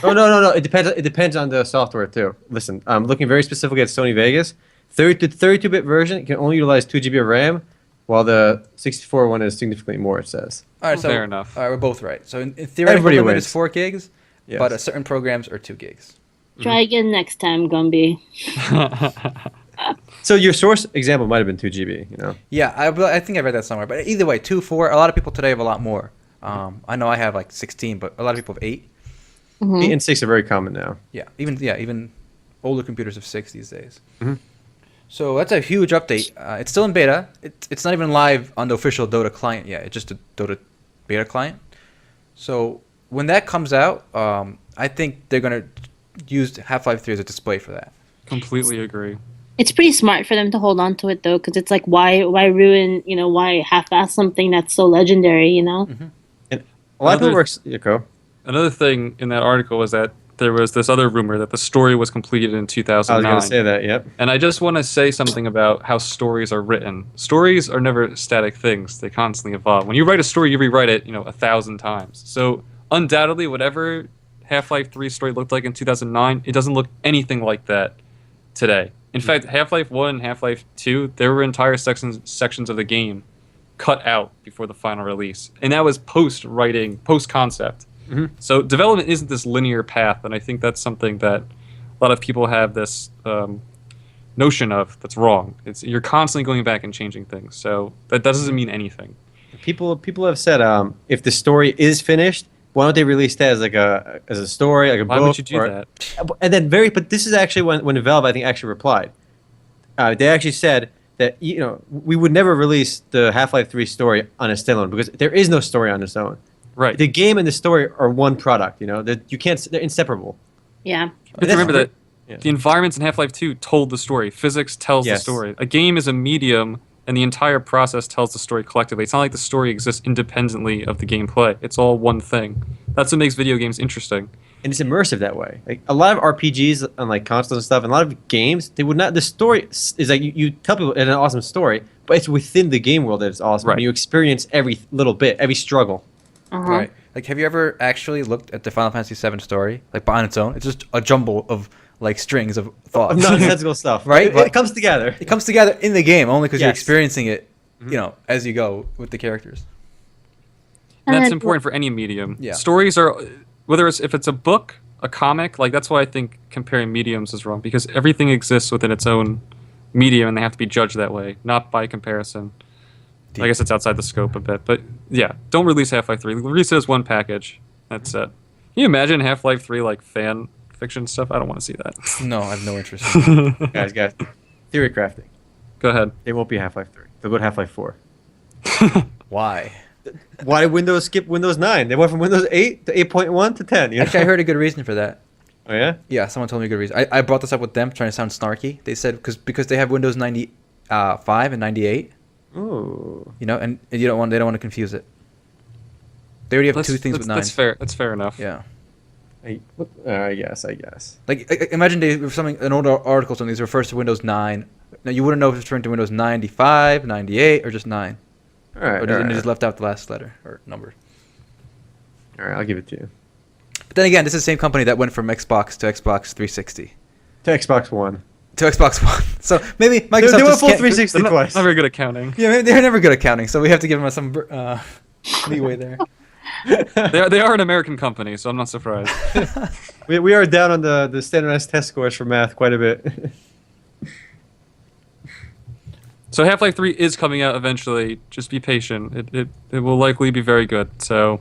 Oh no! It depends on the software too. Listen, I'm looking very specifically at Sony Vegas. 32-bit version can only utilize 2 GB of RAM, while the 64 one is significantly more. It says. All right, so fair enough. All right, we're both right. So in theoretical Everybody limit wins. is 4 gigs, Yes. but certain programs are 2 gigs. Try again next time, Gumby. So your source example might have been 2 GB. You know. Yeah, I think I read that somewhere. But either way, 2, 4. A lot of people today have a lot more. I know I have like 16, but a lot of people have 8. 8 and 6 are very common now. Yeah, even older computers have 6 these days. Mm-hmm. So that's a huge update. It's still in beta. It's not even live on the official Dota client yet. It's just a Dota beta client. So when that comes out, I think they're gonna use Half-Life 3 as a display for that. Completely agree. It's pretty smart for them to hold on to it though, because it's like why ruin, why half-ass something that's so legendary, Mm-hmm. And a lot of people works. Go. Another thing in that article was that there was this other rumor that the story was completed in 2009. I was going to say that. Yep. And I just want to say something about how stories are written. Stories are never static things. They constantly evolve. When you write a story, you rewrite it, 1,000 times. So undoubtedly, whatever Half-Life 3 story looked like in 2009, it doesn't look anything like that today. In fact, Half-Life 1 and Half-Life 2, there were entire sections of the game cut out before the final release. And that was post-writing, post-concept. Mm-hmm. So development isn't this linear path, and I think that's something that a lot of people have this notion of that's wrong. You're constantly going back and changing things, so that doesn't mean anything. People have said if the story is finished, why don't they release that as a story, like a book? Why would you do that? And then but this is actually when Valve I think actually replied. They actually said that we would never release the Half-Life 3 story on a standalone because there is no story on its own. Right. The game and the story are one product. That you can't. They're inseparable. Yeah. You have to remember that the environments in Half-Life 2 told the story. Physics tells the story. A game is a medium, and the entire process tells the story collectively. It's not like the story exists independently of the gameplay. It's all one thing. That's what makes video games interesting. And it's immersive that way. Like a lot of RPGs on like consoles and stuff, and a lot of games, they would not. The story is like you tell people it's an awesome story, but it's within the game world that it's awesome. Right. And you experience every little bit, every struggle. Uh-huh. Right. Like, have you ever actually looked at the Final Fantasy VII story, like, on its own? It's just a jumble of, like, strings of thoughts. Nonsensical stuff. Right? It comes together. It comes together in the game only because you're Yes. experiencing it, as you go with the characters. And that's And- important for any medium. Yeah. Stories are, if it's a book, a comic, like that's why I think comparing mediums is wrong, because everything exists within its own medium and they have to be judged that way, not by comparison. I guess it's outside the scope a bit, but yeah, don't release Half-Life 3. Release it as one package. That's it. Can you imagine Half-Life 3 like fan fiction stuff? I don't want to see that. No, I have no interest. guys, theory crafting. Go ahead. They won't be Half-Life 3. They'll go to Half-Life 4. Why? Why did Windows skip Windows 9? They went from Windows 8 to 8.1 to 10. Actually, I heard a good reason for that. Oh, yeah? Yeah, someone told me a good reason. I brought this up with them, trying to sound snarky. They said because they have Windows 95 and 98. Ooh. And they don't want to confuse it. They already have two things with 9. That's fair. That's fair enough. Yeah. I guess. Like, imagine an older article, something that refers to Windows 9. Now, you wouldn't know if it's referring to Windows 95, 98, or just 9. All right. Or they just left out the last letter or number. All right, I'll give it to you. But then again, this is the same company that went from Xbox to Xbox 360 To Xbox One. to Xbox One. So maybe Microsoft They went just full can't- 360 Not twice. very good at counting. Yeah, maybe they're never good at counting, so we have to give them some leeway there. They are an American company, so I'm not surprised. We are down on the standardized test scores for math quite a bit. So Half-Life 3 is coming out eventually. Just be patient. It will likely be very good. So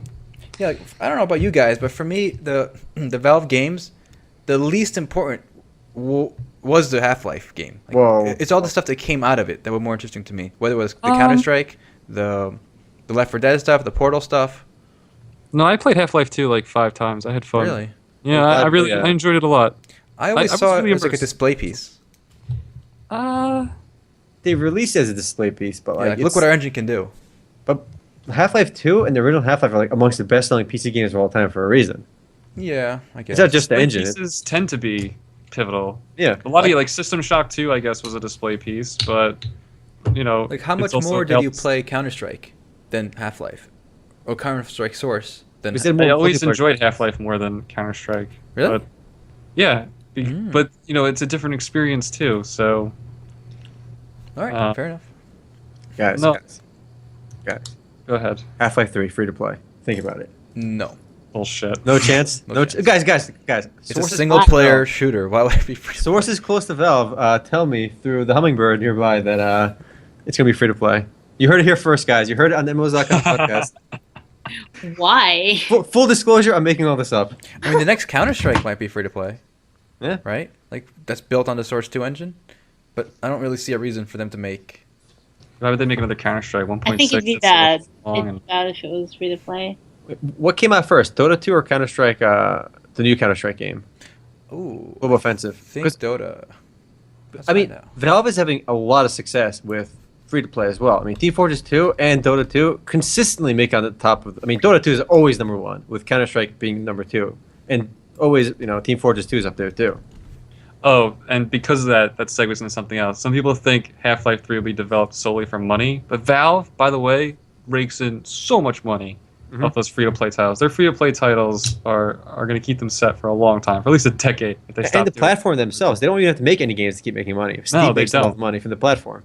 Yeah, like, I don't know about you guys, but for me, the Valve games, the least important was the Half-Life game. Like, Whoa. It's all the stuff that came out of it that were more interesting to me. Whether it was the Counter-Strike, the Left 4 Dead stuff, the Portal stuff. no, I played Half-Life 2 like 5 times. I had fun. Really? Yeah, Well, I enjoyed it a lot. I always I was saw really it as like a impressed. display piece. They released it as a display piece, but Yeah, like, like, look what our engine can do. But Half-Life 2 and the original Half-Life are like amongst the best-selling PC games of all time for a reason. Yeah, I guess. It's not just the Display engine. pieces tend to be pivotal. Yeah. A lot of like System Shock 2, I guess, was a display piece, but you know, Like, how it's much also more did you helped. play Counter-Strike than Half-Life? Or Counter-Strike Source than We said I more always multiplayer. enjoyed Half-Life more than Counter-Strike. Really? But, yeah, Mm. but you know, it's a different experience too. So All right, fair enough. Guys, No. guys. go ahead. Half-Life 3 free to play. Think about it. No. Bullshit. No chance. No No, chance. guys. It's a Sources single-player close to shooter. Why would it be free? Valve- Sources close to Valve tell me through the Hummingbird nearby that it's gonna be free to play. You heard it here first, guys. You heard it on the MMOs.com podcast. Why? Full disclosure, I'm making all this up. I mean, the next Counter-Strike might be free to play. Yeah. Right? Like, that's built on the Source 2 engine. But I don't really see a reason for them to make... Why would they make another Counter-Strike 1.6? I think it'd be that's so bad. long It'd and- be bad if it was free to play. What came out first, Dota 2 or Counter-Strike, the new Counter-Strike game? Ooh. Global Offensive. Think 'Cause, Dota. Let's I mean, find out. Valve is having a lot of success with free-to-play as well. I mean, Team Fortress 2 and Dota 2 consistently make on the top of... I mean, Dota 2 is always number one, with Counter-Strike being number two. And always, Team Fortress 2 is up there, too. Oh, and because of that segues into something else. Some people think Half-Life 3 will be developed solely for money, but Valve, by the way, rakes in so much money off those free-to-play titles. Their free-to-play titles are going to keep them set for a long time, for at least a decade. If they stop And the doing it. platform themselves, they don't even have to make any games to keep making money. Steam No, they makes a lot don't. of money from the platform.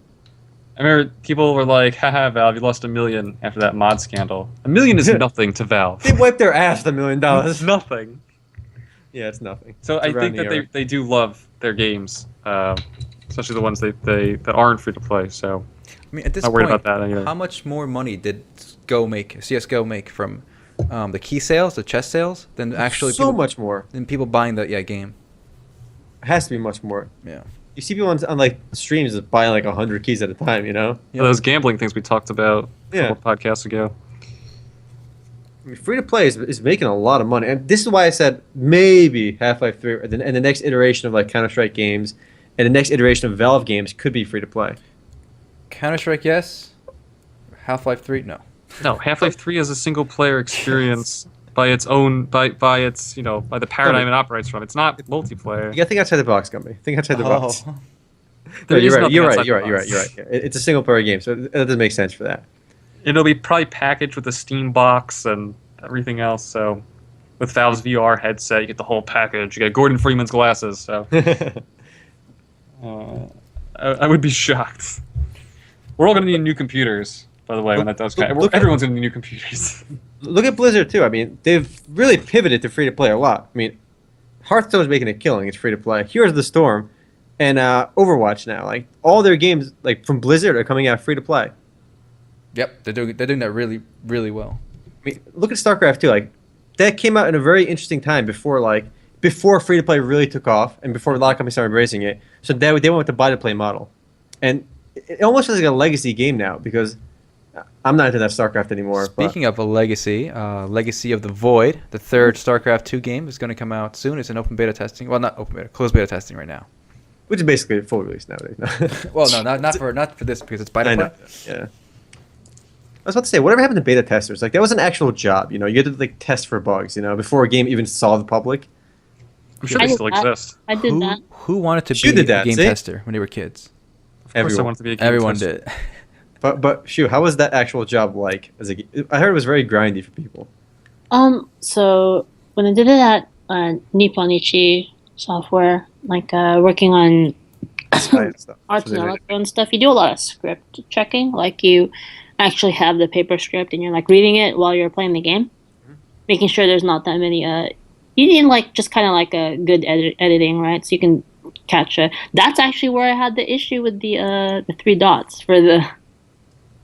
I remember people were like, haha, Valve, you lost $1 million after that mod scandal. $1 million is nothing to Valve. They wiped their ass with $1 million. It's nothing. Yeah, it's nothing. So It's I around think the that area. they do love their games, especially the ones that aren't free to play. So I mean, at this not worried point, about that either. how much more money did CSGO make from the key sales, the chest sales, than actually so people, much more. than people buying the game? It has to be much more. Yeah. You see people on like streams that buying like 100 keys at a time, Yep. Those gambling things we talked about a Yeah. couple podcasts ago. I mean, free to play is making a lot of money, and this is why I said maybe Half-Life 3 and the next iteration of like Counter-Strike games and the next iteration of Valve games could be free to play. Counter-Strike, yes. Half-Life 3, no. No, Half-Life 3 is a single player experience by its own by its by the paradigm it operates from. It's not multiplayer. You gotta think outside the box, Gumby. Think outside the box. Oh. There No, is you're right. nothing You're right. outside You're the right. You're right. box. You're right. It's a single player game, so that doesn't make sense for that. It'll be probably packaged with the Steam box and everything else. So with Valve's VR headset, you get the whole package. You get Gordon Freeman's glasses. So I would be shocked. We're all going to need new computers, by the way, when that does come. Look- Everyone's going to need new computers. Look at Blizzard too. I mean, they've really pivoted to free to play a lot. I mean, Hearthstone is making a killing. It's free to play. Here's the Storm, and Overwatch now. Like all their games, like from Blizzard, are coming out free to play. Yep, they're doing that really, really well. I mean, look at StarCraft too. Like that came out in a very interesting time before free to play really took off, and before a lot of companies started embracing it. So they went with the buy to play model, and it almost feels like a legacy game now because I'm not into that StarCraft anymore. Speaking of a legacy, Legacy of the Void, the third StarCraft 2 game, is going to come out soon. It's in open beta testing. Well, not open beta, closed beta testing right now. which is basically a full release nowadays. Well, no, not for this because it's beta I know. play. Yeah. I was about to say, whatever happened to beta testers? Like that was an actual job. You had to like test for bugs. Before a game even saw the public. I'm sure I they did still that. exist. I did that. Who wanted to You be did that, a game see? tester when they were kids? Of course I Everyone. want to be a game Everyone tester. did. But shoot, how was that actual job like? I heard it was very grindy for people. So when I did it at Nipponichi Software, like working on Stuff. arts and electro and stuff, you do a lot of script checking. Like you actually have the paper script and you're like reading it while you're playing the game, making sure there's not that many. You need like just kind of like a good editing, right? So you can catch that's actually where I had the issue with the 3 dots for the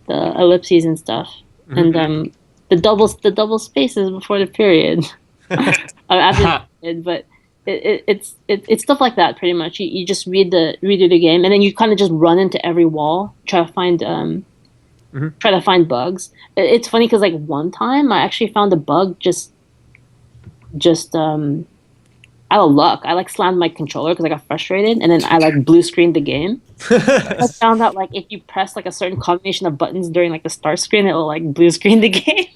ellipses and stuff, and the double spaces before the period. After but it's stuff like that pretty much. You just read through the game, and then you kind of just run into every wall, try to find bugs. It's funny because like one time I actually found a bug just out of luck. I like slammed my controller because I got frustrated, and then I like blue screened the game. I found out like if you press like a certain combination of buttons during like the start screen, it will like blue screen the game.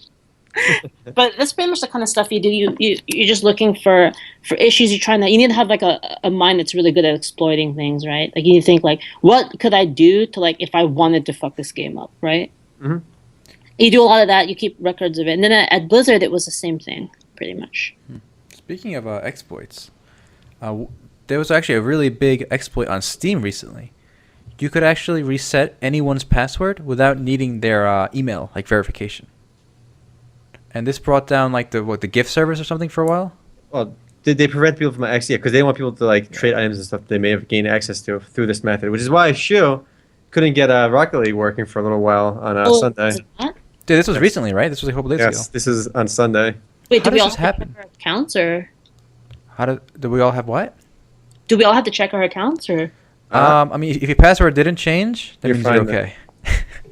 But that's pretty much the kind of stuff you do. You're just looking for issues. You need to have like a mind that's really good at exploiting things, right? Like you need to think like, what could I do to like if I wanted to fuck this game up, right? Mm-hmm. You do a lot of that. You keep records of it, and then at Blizzard, it was the same thing, pretty much. Speaking of exploits, there was actually a really big exploit on Steam recently. You could actually reset anyone's password without needing their email, like verification. And this brought down like the gift servers or something for a while. Well, did they prevent people from because they didn't want people to like trade items and stuff they may have gained access to through this method, which is why Shu couldn't get Rocket League working for a little while on Sunday. Dude, this was recently, right? This was a couple days ago. Yes, this is on Sunday. Wait, How do we does all this have to happen? check our accounts, or Do we all have what? do we all have to check our accounts, or? I mean, if your password didn't change, then You're you're fine okay.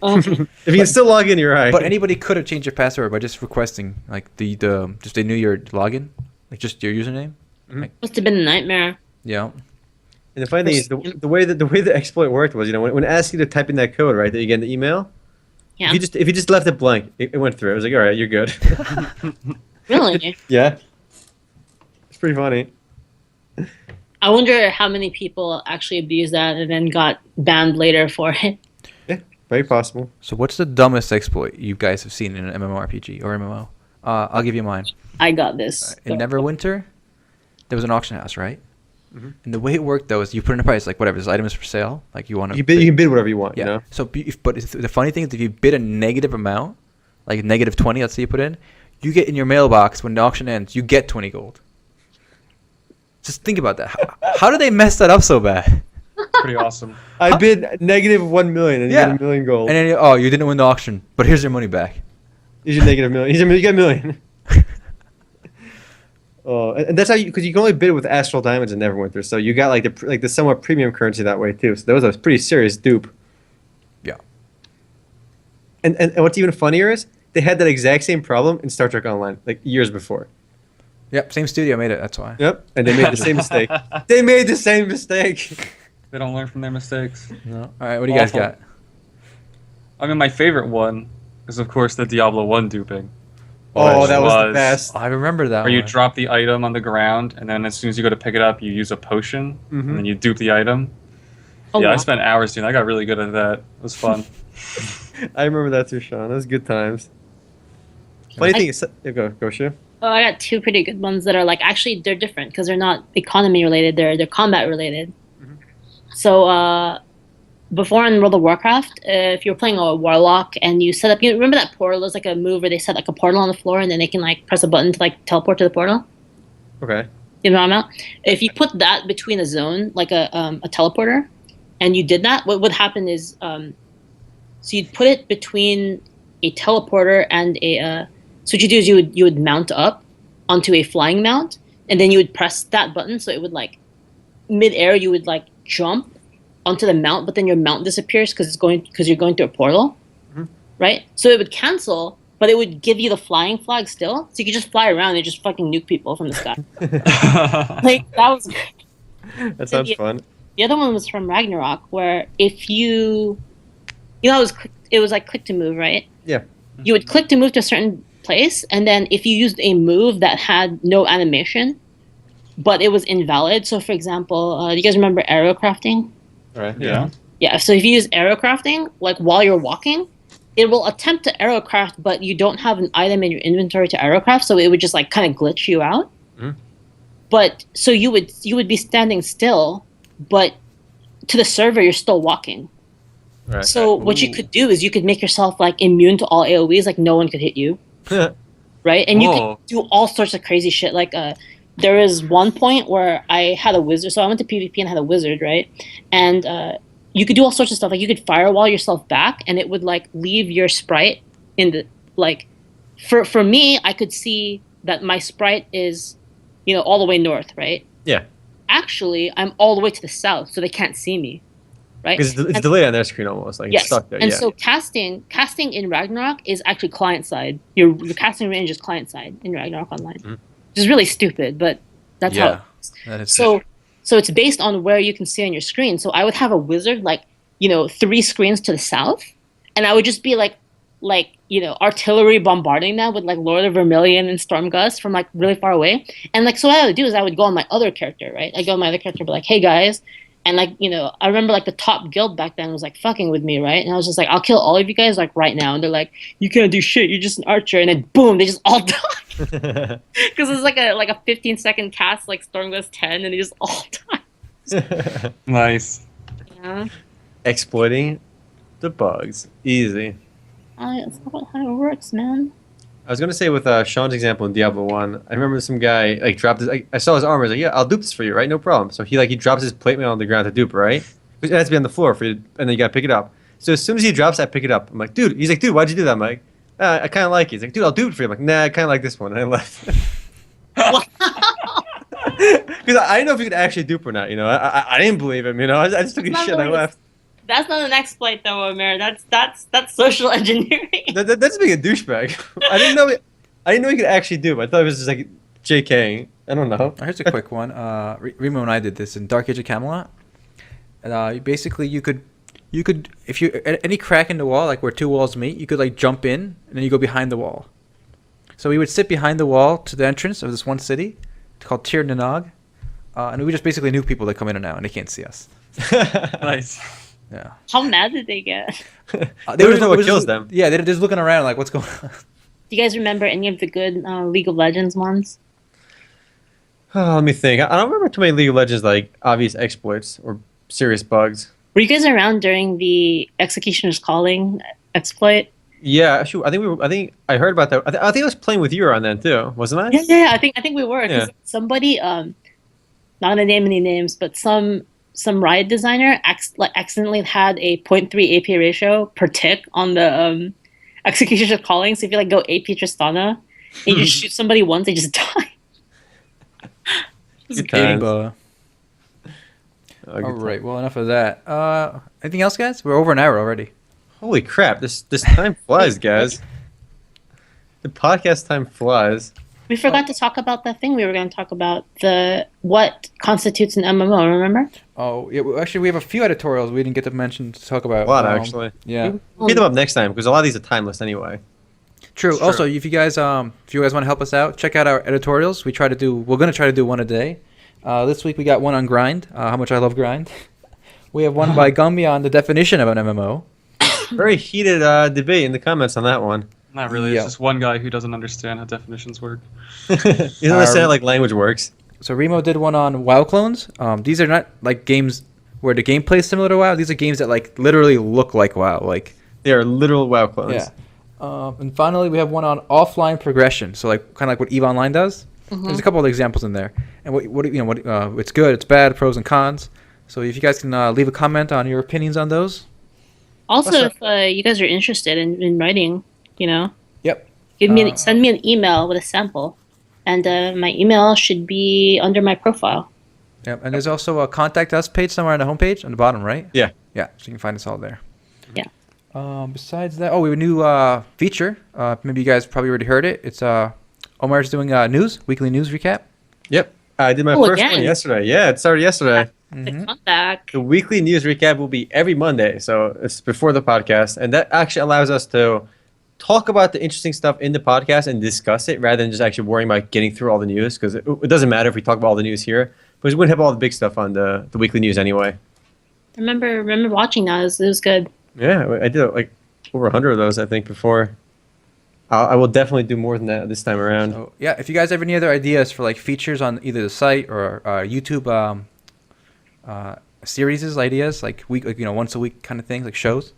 Okay. If you can still log in, you're right. But anybody could have changed your password by just requesting like just they knew your login, like just your username. Must have been a nightmare. Yeah. And the funny thing is, the way the exploit worked was, when it asked you to type in that code, right, that you get in the email, Yeah. if you just left it blank, it went through. It was like, all right, you're good. Really? Yeah. It's pretty funny. I wonder how many people actually abused that and then got banned later for it. Yeah, very possible. So what's the dumbest exploit you guys have seen in an MMORPG or MMO? I'll give you mine. I got this. In Neverwinter, there was an auction house, right? Mm-hmm. And the way it worked though is you put in a price, like whatever, this item is for sale, like you want to. You can bid whatever you want. Yeah. You know? So, the funny thing is, if you bid a negative amount, like negative 20, let's say you put in, you get in your mailbox when the auction ends, you get 20 gold. Just think about that. How did they mess that up so bad? Pretty awesome. I bid negative 1 million and you get a million gold. And then you didn't win the auction, but here's your money back. Here's your negative million. You get a million. Oh, and that's how because you can only bid with astral diamonds in Neverwinter, so you got like the somewhat premium currency that way too. So that was a pretty serious dupe. Yeah. And what's even funnier is they had that exact same problem in Star Trek Online like years before. Yep, same studio made it. That's why. Yep, and they made the same mistake. They made the same mistake. They don't learn from their mistakes. No. All right, what do you guys got? I mean, my favorite one is of course the Diablo 1 duping. Oh, that was the best. I remember that. Where you drop the item on the ground, and then as soon as you go to pick it up, you use a potion, and then you dupe the item. Oh, yeah, wow. I spent hours doing that. I got really good at that. It was fun. I remember that too, Sean. That was good times. Funny thing is, go, Shu. Oh, I got 2 pretty good ones that are like actually they're different because they're not economy related. They're combat related. Mm-hmm. So before in World of Warcraft, if you're playing a warlock and you set up, you remember that portal? There's like a move where they set like a portal on the floor and then they can like press a button to like teleport to the portal. Okay. You know what I'm at? If you put that between a zone, like a teleporter, and you did that, what would happen is, so you'd put it between a teleporter and a. So what you do is you would mount up onto a flying mount, and then you would press that button, so it would like mid-air you would like jump onto the mount, but then your mount disappears because you're going through a portal, right? So it would cancel, but it would give you the flying flag still, so you could just fly around and just fucking nuke people from the sky. Like that was. That sounds fun. The other one was from Ragnarok, where if it was like click to move, right? Yeah. You would click to move to a certain place, and then if you used a move that had no animation, but it was invalid. So, for example, do you guys remember aerocrafting? Right. Yeah. Yeah, so if you use aerocrafting, like while you're walking, it will attempt to aerocraft, but you don't have an item in your inventory to aerocraft, so it would just like kind of glitch you out. Mhm. But so you would be standing still, but to the server you're still walking. Right. So what you could do is you could make yourself like immune to all AoEs, like no one could hit you, right? And you Whoa. could do all sorts of crazy shit. Like there was one point where I had a wizard, so I went to PvP and had a wizard, right? And you could do all sorts of stuff. Like you could firewall yourself back, and it would like leave your sprite in the like. For me, I could see that my sprite is, all the way north, right? Yeah. Actually, I'm all the way to the south, so they can't see me, right? Because it's delayed on their screen almost. Like it's Yes, stuck there. and Yeah. so casting in Ragnarok is actually client side. Your casting range is client side in Ragnarok Online, which is really stupid, but that's how. Yeah, It is. that is So it's based on where you can see on your screen. So I would have a wizard like 3 screens to the south, and I would just be like artillery bombarding that with like Lord of Vermilion and Stormgust from like really far away. And like so what I would do is I would go on my other character, right? I go on my other character, be like, hey guys. And like, I remember like the top guild back then was like fucking with me, right? And I was just like, I'll kill all of you guys like right now. And they're like, you can't do shit, you're just an archer. And then boom, they just all die. Because it's like a 15-second cast like Stormgust 10 and they just all die. Nice. Yeah. Exploiting the bugs. Easy. That's not how it works, man. I was gonna say with Sean's example in Diablo 1, I remember some guy like dropped his. I saw his armor. I was like, yeah, I'll dupe this for you, right? No problem. So he drops his plate mail on the ground to dupe, right? It has to be on the floor for you, and then you gotta pick it up. So as soon as he drops, I pick it up. I'm like, dude. He's like, dude, why'd you do that? I'm like, I kind of like it. He's like, dude, I'll dupe it for you. I'm like, nah, I kind of like this one, and I left. Because I didn't know if he could actually dupe or not. I didn't believe him. I just took his shit and I left. That's not an exploit, though, Omer. That's social engineering. That's being a douchebag. I didn't know he could actually dupe. I thought it was just like JKing. I don't know. Here's a quick one. Remo and I did this in Dark Age of Camelot. And basically, you could, if you at any crack in the wall, like where 2 walls meet, you could like jump in and then you go behind the wall. So we would sit behind the wall to the entrance of this one city called Tir Nanog, and we just basically knew people that come in and out, and they can't see us. Nice. Yeah. How mad did they get? They don't know what kills them. Yeah, they're just looking around like, what's going on? Do you guys remember any of the good League of Legends ones? Oh, let me think. I don't remember too many League of Legends like obvious exploits or serious bugs. Were you guys around during the Executioner's Calling exploit? Yeah, shoot, I think I heard about that. I think I was playing with you on that too, wasn't I? Yeah. I think we were. 'Cause Yeah. somebody, not gonna name any names, but some Riot designer accidentally had a 0.3 AP ratio per tick on the Executioner's Calling. So if you like go AP Tristana and you shoot somebody once, they just die. Good times. All right. Well, enough of that. Anything else, guys? We're over an hour already. Holy crap! This time flies, guys. The podcast time flies. We forgot to talk about that thing we were going to talk about, what constitutes an MMO, remember? Oh, yeah. Actually, we have a few editorials we didn't get to talk about. A lot, actually. Yeah. We'll get them up next time because a lot of these are timeless anyway. True. Also, if you guys want to help us out, check out our editorials. We're going to try to do one a day. This week we got one on Grind, how much I love Grind. We have one by Gumby on the definition of an MMO. Very heated debate in the comments on that one. Not really. Yeah. It's just one guy who doesn't understand how definitions work. You don't understand how like language works. So Remo did one on WoW clones. These are not like games where the gameplay is similar to WoW. These are games that like literally look like WoW. Like They are literal WoW clones. yeah. And finally, we have one on offline progression. So like kind of like what EVE Online does. There's a couple of examples in there, and what it's good, it's bad, pros and cons. So if you guys can leave a comment on your opinions on those. Also, if you guys are interested in writing, Yep. send me an email with a sample, and my email should be under my profile. Yep. And there's also a contact us page somewhere on the homepage on the bottom, right? Yeah. Yeah. So you can find us all there. Yeah. Besides that, we have a new feature. Maybe you guys probably already heard it. It's Omar's doing weekly news recap. Yep. I did my Oh, first again? one yesterday. Yeah, it started yesterday. The comeback. The weekly news recap will be every Monday, so it's before the podcast, and that actually allows us to talk about the interesting stuff in the podcast and discuss it rather than just actually worrying about getting through all the news, because it doesn't matter if we talk about all the news here, because we wouldn't have all the big stuff on the weekly news anyway. Remember watching that. It was good. Yeah, I did like over 100 of those, I think, before. I will definitely do more than that this time around. So, yeah, if you guys have any other ideas for like features on either the site or YouTube series ideas, like once a week kind of things, like shows,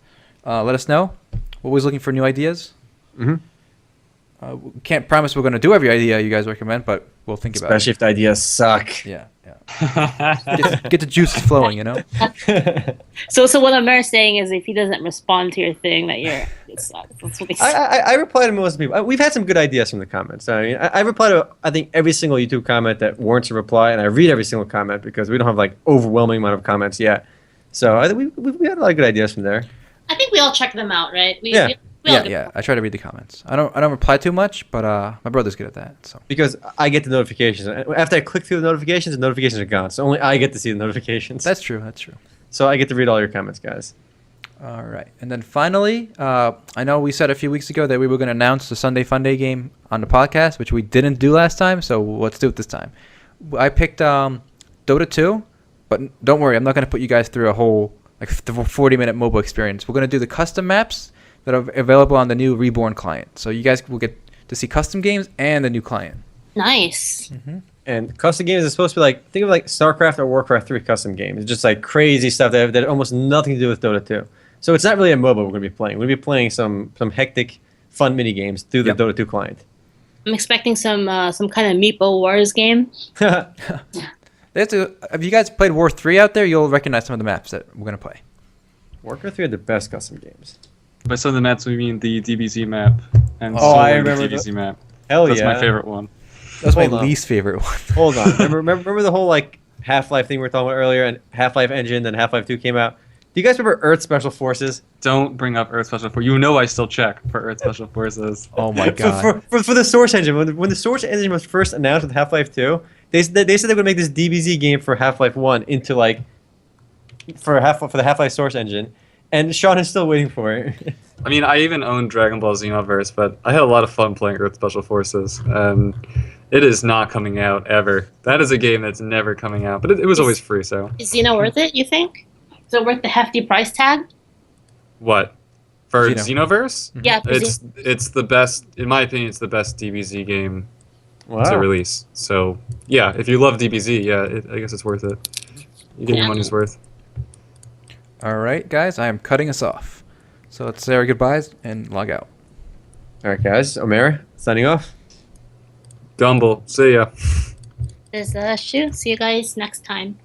let us know. We're always looking for new ideas. Mm-hmm. We can't promise we're going to do every idea you guys recommend, but we'll think about it. Especially if the ideas suck. Yeah. Get the juices flowing, So what Amer's saying is, if he doesn't respond to your thing, that it sucks. That's what he said. I reply to most people. We've had some good ideas from the comments. I mean, I reply to I think every single YouTube comment that warrants a reply, and I read every single comment because we don't have like overwhelming amount of comments yet. So I think we had a lot of good ideas from there. I think we all check them out, right? We all Yeah. I try to read the comments. I don't reply too much, but my brother's good at that. So because I get the notifications. After I click through the notifications are gone. So only I get to see the notifications. That's true. So I get to read all your comments, guys. All right. And then finally, I know we said a few weeks ago that we were going to announce the Sunday Funday game on the podcast, which we didn't do last time. So let's do it this time. I picked Dota 2, but don't worry, I'm not going to put you guys through a whole 40-minute mobile experience. We're going to do the custom maps that are available on the new Reborn client. So you guys will get to see custom games and the new client. Nice. Mm-hmm. And custom games is supposed to be like, think of like StarCraft or Warcraft 3 custom games. It's just like crazy stuff that had almost nothing to do with Dota 2. So it's not really a MOBA we're going to be playing. We're going to be playing some hectic, fun mini games through the Dota 2 client. I'm expecting some kind of Meepo Wars game. If you guys played War 3 out there, you'll recognize some of the maps that we're going to play. Warcraft 3 had the best custom games. By some of the maps, we mean the DBZ map. And I the remember DBZ map. Hell That's yeah. my favorite one. That's my Hold on. least favorite one. Hold on. Remember the whole like Half-Life thing we were talking about earlier, and Half-Life Engine, then Half-Life 2 came out. Do you guys remember Earth Special Forces? Don't bring up Earth Special Forces. You know I still check for Earth Special Forces. Oh my god. For the Source Engine, when the Source Engine was first announced with Half-Life 2, they said they would make this DBZ game for Half-Life 1 into like for the Half-Life Source Engine, and Sean is still waiting for it. I mean, I even own Dragon Ball Xenoverse, but I had a lot of fun playing Earth Special Forces, and it is not coming out ever. That is a game that's never coming out, but it was always free, so. Is Xeno worth it, you think? Is it worth the hefty price tag? What? For Xeno. Xenoverse? Yeah. It's the best, in my opinion, it's the best DBZ game Wow. to release. So, yeah, if you love DBZ, yeah, I guess it's worth it. You get your money's worth. All right, guys, I am cutting us off. So let's say our goodbyes and log out. All right, guys. Omer, signing off. Gumble, see ya. This is Shu. See you guys next time.